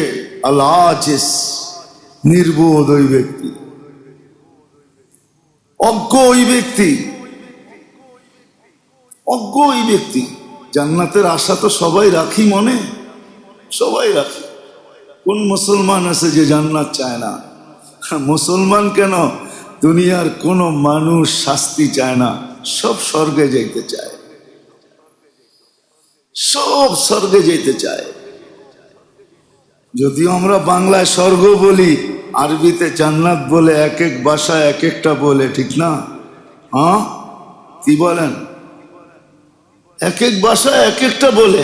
আল-আজিজ, নির্বোধ ওই ব্যক্তি, অজ্ঞ ওই ব্যক্তি, অজ্ঞ ওই ব্যক্তি। জান্নাতের আশা তো সবাই রাখি মনে, সবাই রাখি। কোন মুসলমান আছে যে জান্নাত চায় না? মুসলমান কেন, দুনিয়ার কোনো মানুষ শাস্তি চায় না, সব স্বর্গে যাইতে চায়, সব স্বর্গে যেতে চায়। যদিও আমরা বাংলায় স্বর্গ বলি, আরবিতে জান্নাত বলে, এক এক ভাষায় এক একটা বলে, ঠিক না? হ্যাঁ, কি বলেন? এক এক ভাষায় এক একটা বলে।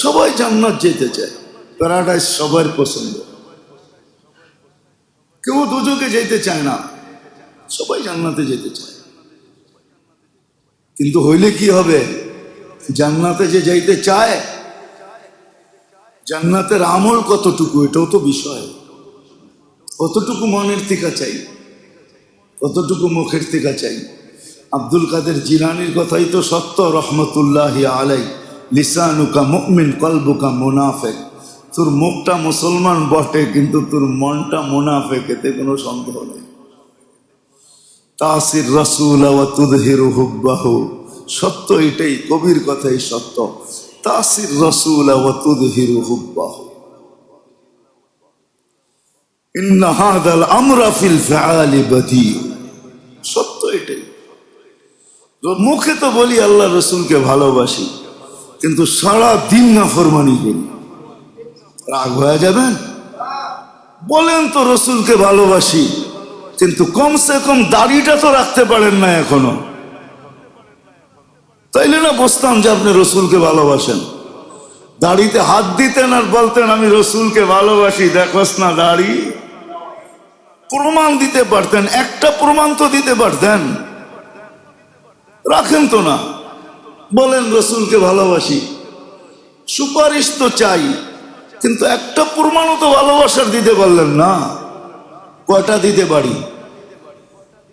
সবাই জান্নাত যেতে চায়, প্যারাডাইস সবার পছন্দ। কেউ দুজকে যেতে চায় না, সবাই জান্নাতে যেতে চায়। কিন্তু হইলে কি হবে? জান্নাতে যে যাইতে চায়, জান্নাতের আমল কতটুকু এটাও তো বিষয়। কতটুকু মনের থেকে চাই, কতটুকু মুখের থেকে চাই। আব্দুল কাদের জিলানির কথাই তো সত্য, রহমতুল্লাহি আলাই। লিসানুকা মুমিন কলবুকা মুনাফিক। তোর মুখটা মুসলমান বটে কিন্তু তোর মনটা মুনাফিক, এতে কোনো সন্দেহ নেই। তাসির রাসূল ওয়া তুযহিরু হুব্বাহু, সত্য এটাই, কবির কথাই সত্য। তাসির রাসূল ওয়া তুযহিরু হুব্বাহু, ইন্না হাযাল আমরা ফিল ফিআলি বাদী। সত্য এটাই। মুখে তো বলি আল্লাহ রসুলকে ভালোবাসি, কিন্তু সারা দিন নাফরমানি করি। রাগ হয়ে যাবেন? বলেন তো রসুলকে ভালোবাসি, কিন্তু কমসে কম দাড়িটা তো রাখতে পারেন না এখনো। তাইলে না বুঝতাম যে আপনি রসুলকে ভালোবাসেন। দাড়িতে হাত দিতেন আর বলতেন আমি রসুলকে ভালোবাসি, দেখোস না দাড়ি। প্রমাণ দিতে পারতেন, একটা প্রমাণ তো দিতে পারতেন। রাখেন তো না, বলেন রসুলকে ভালোবাসি, সুপারিশ তো চাই, কিন্তু একটা প্রমাণও তো ভালোবাসার দিতে পারলেন না। কয়টা দিতে পারি?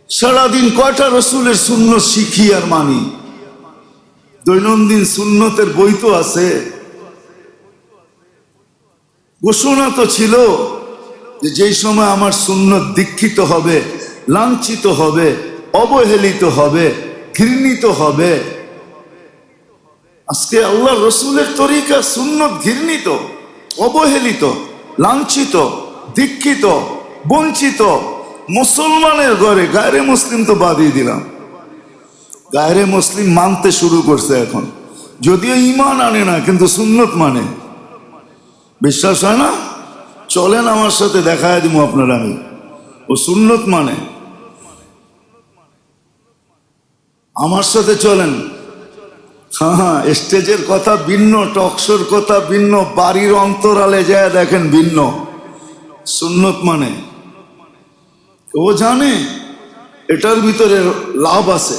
সারাদিন কয়টা রসুলের সুন্নত শিখি আর মানি? দৈনন্দিন সুন্নতের বই তো আছে। ঘোষণা তো ছিল যে যেই সময় আমার সুন্নত দীক্ষিত হবে, লাঞ্ছিত হবে, অবহেলিত হবে, ঘৃণিত হবে। আজকে আল্লাহ রসুলের তরিকা সুন্নত ঘৃণিত, অবহেলিত, লাঞ্ছিত, দীক্ষিত, বঞ্চিত। মুসলমানের ঘরে, গায়রে মুসলিম তো বাদই দিলাম, গায়রে মুসলিম মানতে শুরু করছে এখন। যদিও ঈমান আনে না, কিন্তু সুন্নত মানে। বিশ্বাস হয় না? চলেন আমার সাথে, দেখায় দিব আপনার আমি, ও সুন্নত মানে। আমার সাথে চলেন। হ্যাঁ, স্টেজের কথা ভিন্ন, টকশোর কথা ভিন্ন, বাড়ির অন্তরালে যায় দেখেন ভিন্ন। সুন্নত মানে ও জানে এটার ভিতরে লাভ আছে।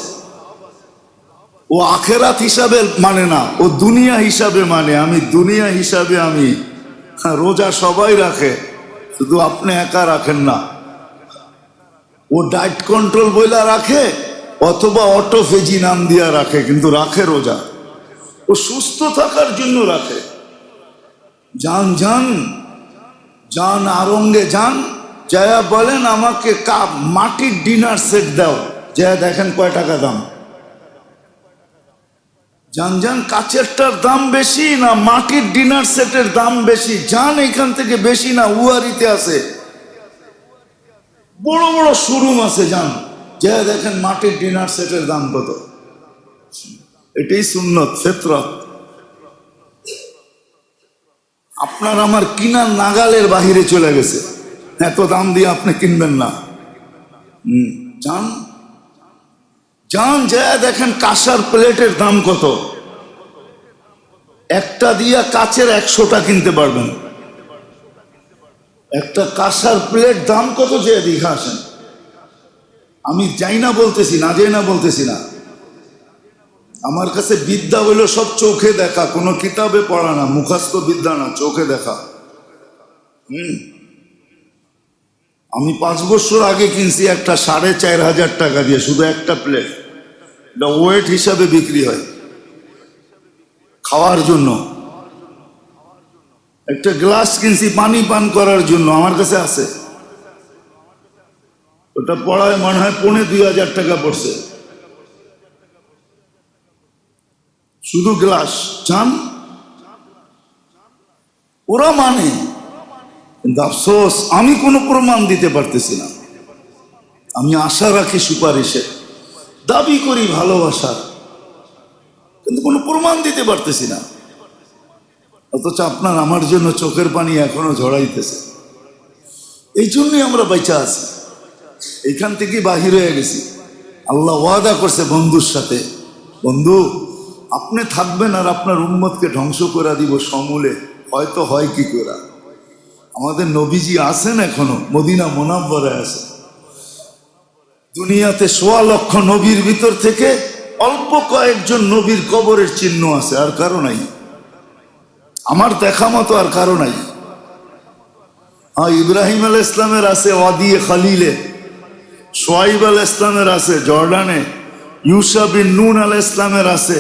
ও আখেরাত হিসাবে মানে না, ও দুনিয়া হিসাবে মানে। আমি দুনিয়া হিসাবে আমি। হ্যাঁ, রোজা সবাই রাখে, শুধু আপনি একা রাখেন না। ও ডায়েট কন্ট্রোল বইলা রাখে, অথবা অটোফেজি নাম দিয়া রাখে, কিন্তু রাখে রোজা। ও সুস্থ থাকার জন্য রাখে। যান যান যান আরঙ্গে যান, যায়া বলেন আমাকে মাটির ডিনার সেট দাও, যা দেখেন কয় টাকা দাম। যান যান, কাচেরটার দাম বেশি না মাটির ডিনার সেটের দাম বেশি? যান এখান থেকে, বেশি না উয়ারিতে আছে, বড় বড় শোরুম আছে, যান যা দেখেন মাটির ডিনার সেটের দাম কত। এটাই সুন্নত, ফিতরত। আপনার আমার কিনার নাগালের বাহিরে চলে গেছে, এত দাম দিয়ে আপনি কিনবেন না। যান যান, যা দেখেন কাঁসার প্লেটের দাম কত। একটা দিয়া কাচের 100টা কিনতে পারবেন। একটা কাঁসার প্লেট দাম কত, যে দেখে আসেন। আমি যাই না বলতেছি, না যাই না বলতেছি না। আমার কাছে বিদ্যা হইল সব চোখে দেখা, কোনো কিতাবে পড়া না, মুখস্থ বিদ্যা না, চোখে দেখা। আমি 5 বছর আগে কিনছি একটা 4,500 টাকা দিয়ে, শুধু একটা প্লেট। এটা ওয়েট হিসাবে বিক্রি হয়, খাওয়ার জন্য। একটা গ্লাস কিনছি পানি পান করার জন্য, আমার কাছে আছে। ওটা পড়ায় মনে হয় 2,500 টাকা পড়ছে, শুধু গ্লাস। চান ওরা মানে, কিন্তু আফসোস আমি কোনো প্রমাণ দিতে পারতেছি না। আমি আশা রাখি সুপারিশে, দাবি করি ভালোবাসার, কিন্তু কোনো প্রমাণ দিতে পারতেছি না। অথচ আপনার আমার জন্য চোখের পানি এখনো ঝরাইতেছে। এই জন্যই আমরা বেঁচে আছি, এইখান থেকে বাহির হয়ে গেছি। আল্লাহ ওয়াদা করছে বন্ধুর সাথে, বন্ধু আপনি থাকবেন আর আপনার উম্মতকে ধ্বংস করে দিব সমূলে। হয়তো হয় কি করে? আমাদের নবীজি আছেন এখনো, মদিনা মুনাওয়ারায় আছে। দুনিয়াতে 1.25 লক্ষ নবীর ভিতর থেকে অল্প কয়েকজন নবীর কবরের চিহ্ন আছে, আর কারো নাই। আমার দেখা মতো আর কারো নাই। ইব্রাহিম আলাইহিস ইসলামের আছে ওয়াদি খালিলে, সোয়াইব আলাইহিস ইসলামের আছে জর্ডানে, ইউসা বিন নুন আলাইহিস ইসলামের আছে,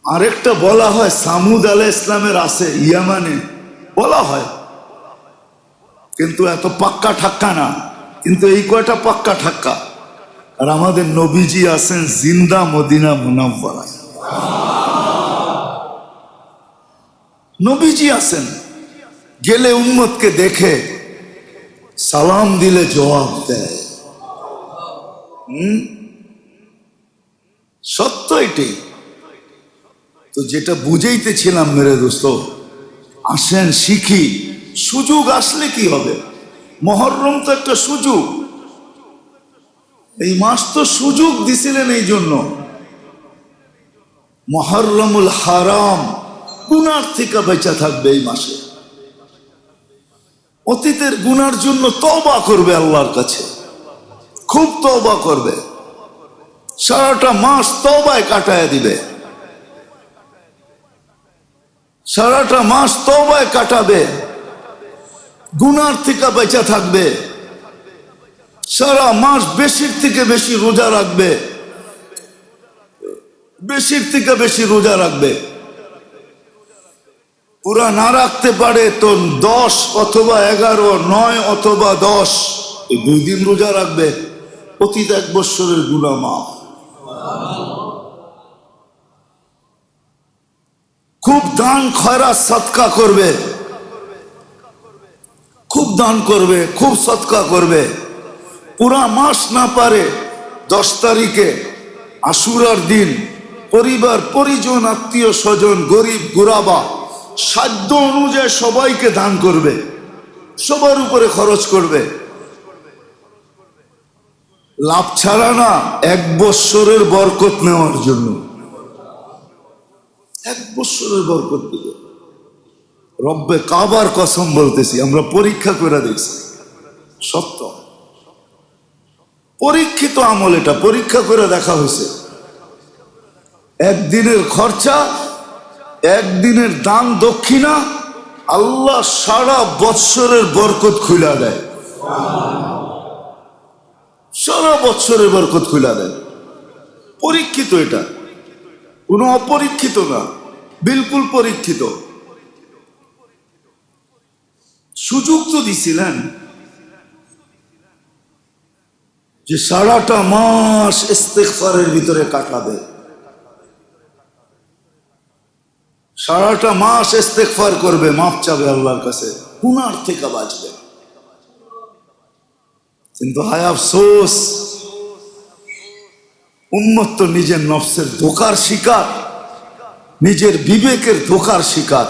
আরেকটা বলা হয় সামুদ আলাইহিস ইসলামের আছে ইয়ামানে, বলা হয়, কিন্তু এত পাক্কা ঠাক্কা না। কিন্তু এই কয়টা পাক্কা ঠাক্কা। আর আমাদের নবীজি আছেন জিন্দা মদিনা মুনাওয়ারায়। নবীজি আছেন, গেলে উম্মতকে দেখে সালাম দিলে জবাব দেয়। সত্য এটাই তো, যেটা বুঝাইতেছিলাম মেরে দোস্ত, আসেন শিখি। সুযোগ আসলে কি হবে? মুহররম তো একটা সুযোগ, এই মাস তো সুযোগ দিছিলেন এই জন্য। মুহররমুল হারাম, গুনার থেকে বেঁচে থাকবে এই মাসে। অতীতের গুনার জন্য তওবা করবে আল্লাহর কাছে, খুব তওবা করবে, সারাটা মাস তওবায় কাটায় দিবে, সারাটা মাস তওবায় কাটাবে, গুনার থেকে বেঁচে থাকবে, সারা মাস বেশির থেকে বেশি রোজা রাখবে, বেশির থেকে বেশি রোজা রাখবে। পুরা না রাখতে পারে তো 10 অথবা 11, 9 অথবা 10, এই 2 দিন রোজা রাখবে, অতীত 1 বৎসরের গুনাহ মাফ। খুব দান খয়রাত সদকা করবে, খুব দান করবে, খুব সদকা করবে। পুরা মাস না পারে 10 তারিখে আশুরার দিন পরিবার পরিজন আত্মীয় স্বজন গরিব গুরাবা সাধ্য অনুযায়ী সবাইকে দান করবে, সবার উপরে খরচ করবে। লাভ ছাড়া না, 1 বৎসরের বরকত নেওয়ার জন্য। 1 বৎসরের বরকত দিবে। রব্বে কাবার কসম বলতেছি, আমরা পরীক্ষা করে দেখছি, সত্য পরীক্ষিত আমল, এটা পরীক্ষা করে দেখা হয়েছে। 1 দিনের খরচা, 1 দিনের দান দক্ষিণা, আল্লাহ সারা বৎসরের বরকত খুলে দেয়, সারা বৎসরের বরকত খুলে দেয়। পরীক্ষিত, এটা কোনো অপরীক্ষিত না, বিলকুল পরীক্ষিত। সুযোগ তো দিছিলেন যে সারাটা মাস ইস্তেগফারের ভিতরে কাটাবে, সারাটা মাস ইস্তেগফার করবে, মাফ চাবে আল্লাহর কাছে, গুনার থেকে বাঁচবে। কিন্তু হায় আফসোস, উম্মত তো নিজের নফসের ধোঁকার শিকার, নিজের বিবেকের ধোঁকার শিকার,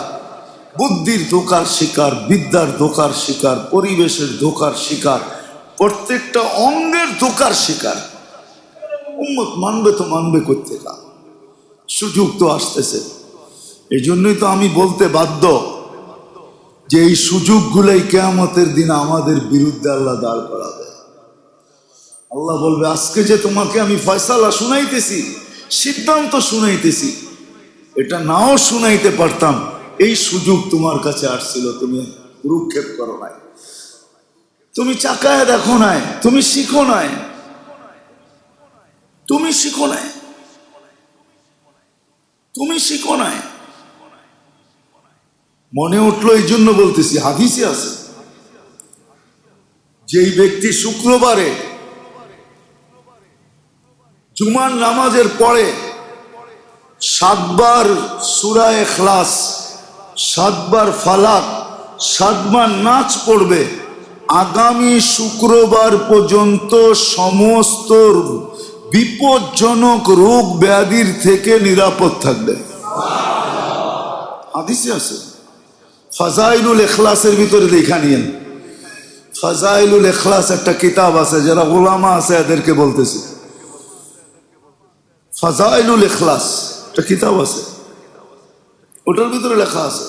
বুদ্ধির ধোঁকার শিকার, বিদ্যার ধোঁকার শিকার, পরিবেশের ধোঁকার শিকার, প্রত্যেকটা অঙ্গের ধোঁকার শিকার। উম্মত মানবে তো মানবে কোত্থেকে? সুযোগ তো আসতেছে। এই জন্যই তো আমি বলতে বাধ্য যে এই সুযোগগুলোই কিয়ামতের দিন আমাদের বিরুদ্ধে আল্লাহ দাঁড় করাবে। আল্লাহ বলবে, আজকে যে তোমাকে আমি ফয়সালা শুনাইতেছি, সিদ্ধান্ত শুনাইতেছি, এটা নাও শুনাইতে পারতাম, এই সুযোগ তোমার কাছে আসছিল, তুমি ভ্রুক্ষেপ করো নাই, তুমি চাকায় দেখো নাই, তুমি শিখো নাই, তুমি শিখো নাই, তুমি শিখো নাই। মনে উঠলো এই জন্য বলতেছি, হাদিসে আছে, যেই ব্যক্তি শুক্রবারে জুমার নামাজের পরে 7 বার সূরা ইখলাস, 7 বার ফালাক, 7 বার নাচ পড়বে, আগামী শুক্রবার পর্যন্ত সমস্ত বিপজ্জনক রোগ ব্যাধির থেকে নিরাপদ থাকবে। হাদিসে আছে, ফাজাইলুল ইখলাসের ভিতরে লেখা নিয়েন। ফাজাইলুল ইখলাস একটা কিতাব আছে, যারা উলামা আছে এদেরকে বলতেছি, ফাজাইলুল ইখলাস একটা কিতাব আছে, ওটার ভিতরে লেখা আছে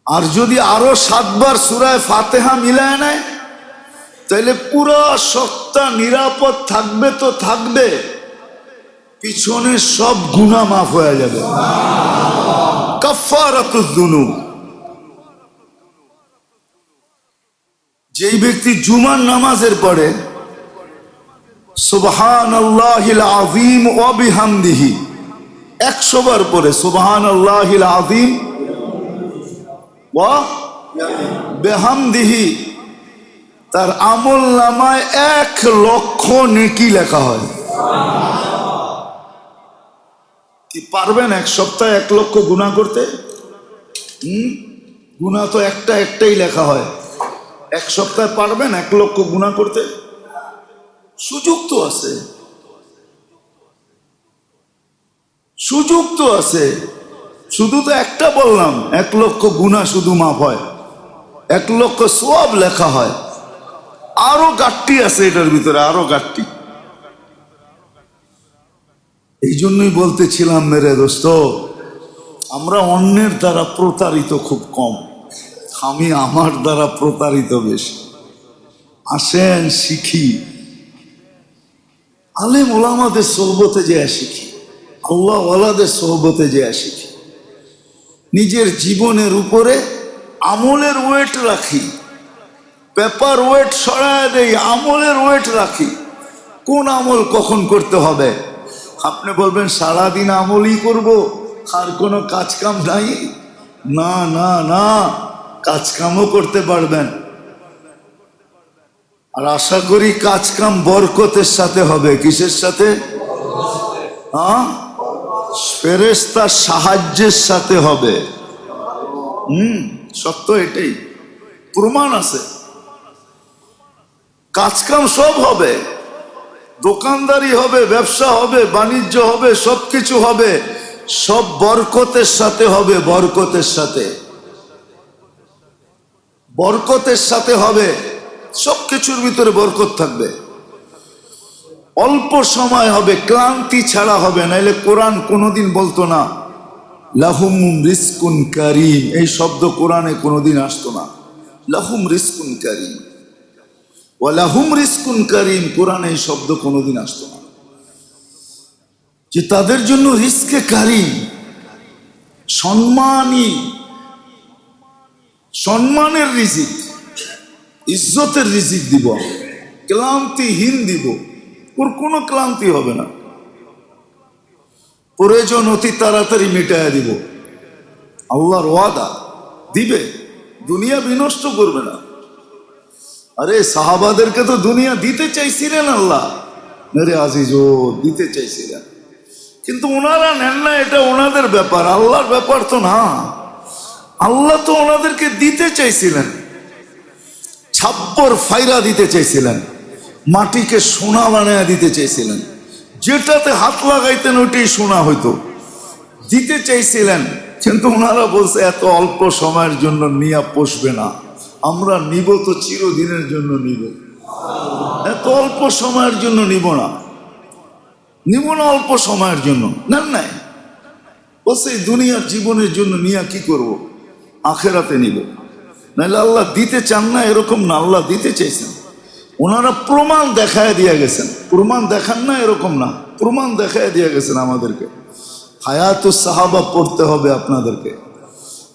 আর যদি আরো 7 বার সূরা ফাতিহা মিলায় নেয় তাহলে পুরো সপ্তাহ নিরাপদ থাকবে তো থাকবে, পিছনের সব গুনাহ মাফ হয়ে যাবে। কাফারাতুয যুনুব। যেই ব্যক্তি জুমার নামাজের পরে সুবহানাল্লাহিল আযীম ওয়া বিহামদিহি 100 বার পরে সুবহানাল্লাহিল আযীম ওয়া বিহামদিহি, তার আমল নামায় 1,00,000 নেকি লেখা হয়। কি পারবেন এক সপ্তাহে 1,00,000 গুনাহ করতে? গুনাহ তো একটাই লেখা হয়। এক সপ্তাহে পারবেন 1,00,000 গুনাহ করতে? সুযোগ তো আছে, সুযোগ তো আছে। শুধু তো একটা বললাম, 1,00,000 গুনাহ শুধু মাফ হয়, 1,00,000 সওয়াব লেখা হয়। আরো গাট্টি আছে এটার ভিতরে, আরো গাট্টি। এই জন্যই বলতেছিলাম মেরে দোস্ত, আমরা অন্যের দ্বারা প্রতারিত খুব কম, আমি আমার দ্বারা প্রতারিত বেশি। আসেন শিখি, আলেম ওলামাদের সোহবতে যে শিখি, আল্লাহ ওয়ালাদের সোহবতে যে শিখি। নিজের জীবনের উপরে আমলের ওয়েট রাখি, পেপার ওয়েট সরায় দেই, আমলের ওয়েট রাখি। কোন আমল কখন করতে হবে? আপনি বলবেন সারাদিন আমলই করব, আর কোনো কাজ কাম নাই? না না না, কাজ কামও করতে পারবেন। আর আশা করি কাজ কাম বরকতের সাথে হবে। কিসের সাথে? ফেরেশতার সাহায্যের সাথে হবে। সত্য, এটাই প্রমাণ আছে। কাজ কাম সব হবে, দোকানদারি হবে, ব্যবসা হবে, বাণিজ্য হবে, সবকিছু হবে, সব বরকতের সাথে হবে। বরকতের সাথে, বরকতের সাথে হবে। সবকিছুর ভিতরে বরকত থাকবে। অল্প সময় হবে, ক্লান্তি ছাড়া হবে। নাইলে কোরআন কোনোদিন বলতো না লাহুম রিজকুন কারীম, এই শব্দ কোরআনে কোনোদিন আসতো না। লাহুম রিজকুন কারীম, ওয়া লাহুম রিজকুন কারীম, কোরআনে এই শব্দ কোনোদিন আসতো না। যে তাদের জন্য রিজকে কারীম, সম্মানী, সম্মানের রিজিক, ইজ্জতের রিজিক দিব, ক্লান্তিহীন দিব। ওর কোনো ক্লান্তি হবে না। প্রয়োজন অতি তাড়াতাড়ি মিটাইয়া দিব। আল্লাহর ওয়াদা, দিবে, দুনিয়া বিনষ্ট করবে না। আরে সাহাবাদেরকে তো দুনিয়া দিতে চাইছিলেন আল্লাহ, মেরে আজিজ, ও দিতে চাইছিলেন, কিন্তু ওনারা নেন না। এটা ওনাদের ব্যাপার, আল্লাহর ব্যাপার তো না। আল্লাহ তো ওনাদেরকে দিতে চাইছিলেন, ছাপ্পর ফাইরা দিতে চাইছিলেন, মাটিকে সোনা বানায় দিতে চাইছিলেন। যেটাতে হাত লাগাইতেন ওইটাই সোনা হইতো, দিতে চাইছিলেন। কিন্তু ওনারা বলছে এত অল্প সময়ের জন্য নিয়ে পোষবে না, আমরা নিব তো চিরদিনের জন্য নিব, এত অল্প সময়ের জন্য নিব না, নিব না অল্প সময়ের জন্য। নেন নাই, বলছে এই দুনিয়ার জীবনের জন্য নিয়ে কি করব, আখেরাতে নিব। নাহলে আল্লাহ দিতে চান না এরকম না, আল্লাহ দিতে চাইছেন। ওনারা প্রমাণ দেখায় দিয়ে গেছেন, প্রমাণ দেখান না এরকম না, প্রমাণ দেখায় দিয়ে গেছেন আমাদেরকে। হায়াতুস সাহাবা পড়তে হবে আপনাদেরকে।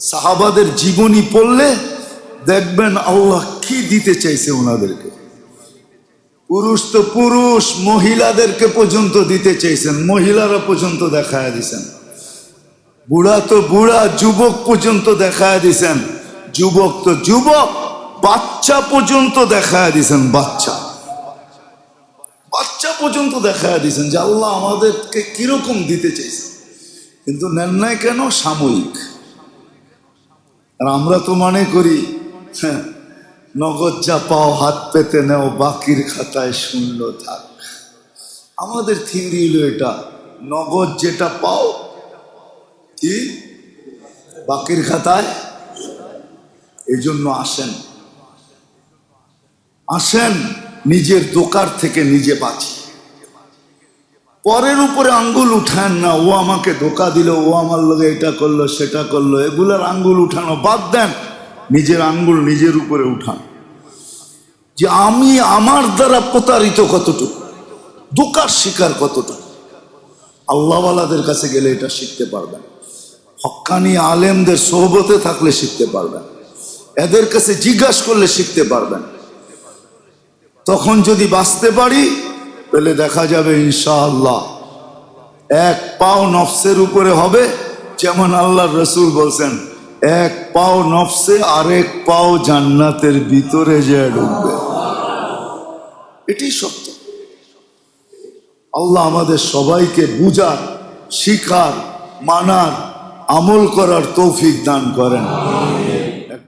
সাহাবাদের জীবনী পড়লে দেখবেন আল্লাহ কি দিতে চাইছে ওনাদেরকে। পুরুষ তো পুরুষ, মহিলাদেরকে পর্যন্ত দিতে চাইছেন, মহিলারা পর্যন্ত দেখায় দিছেন। বুড়া তো বুড়া, যুবক পর্যন্ত দেখায় দিছেন, যুবক তো যুবক, বাচ্চা পর্যন্ত দেখায় দিছেন, বাচ্চা বাচ্চা পর্যন্ত দেখায় দিছেন যে আল্লাহ আমাদেরকে কিরকম দিতে চাইছেন। কিন্তু নেন নাই কেন? সাময়িক। আর আমরা তো মনে করি নগদ যা পাও হাত পেতে নেও, বাকির খাতায় শূন্য থাক। আমাদের থিওরি হলো এটা, নগদ যেটা পাও কি বাকির খাতায়। এই জন্য আসেন, আসেন নিজের দোকার থেকে নিজে বাঁচি। পরের উপরে আঙ্গুল উঠান না, ও আমাকে ধোকা দিল, ও আমার লগে এটা করলো সেটা করলো, এগুলার আঙ্গুল উঠানো বাদ দেন। নিজের আঙ্গুল নিজের উপরে উঠান, যে আমি আমার দ্বারা প্রতারিত কতটুকু, ধোকার শিকার কতটুকু। আল্লাহওয়ালাদের কাছে গেলে এটা শিখতে পারবেন, হক্কানি আলেমদের সোহবতে থাকলে শিখতে পারবেন, এদের কাছে জিজ্ঞাসা করলে শিখতে পারবেন। তখন যদি বাঁচতে পারি তাহলে দেখা যাবে ইনশাআল্লাহ এক পাও নফসের উপরে হবে, যেমন আল্লাহর রসুল বলছেন এক পাও নফসে আরেক পাও জান্নাতের ভিতরে যে ঢুকবে। এটি সত্য। আল্লাহ আমাদের সবাইকে বুঝার, শিখার, মানার, আমল করার তৌফিক দান করেন।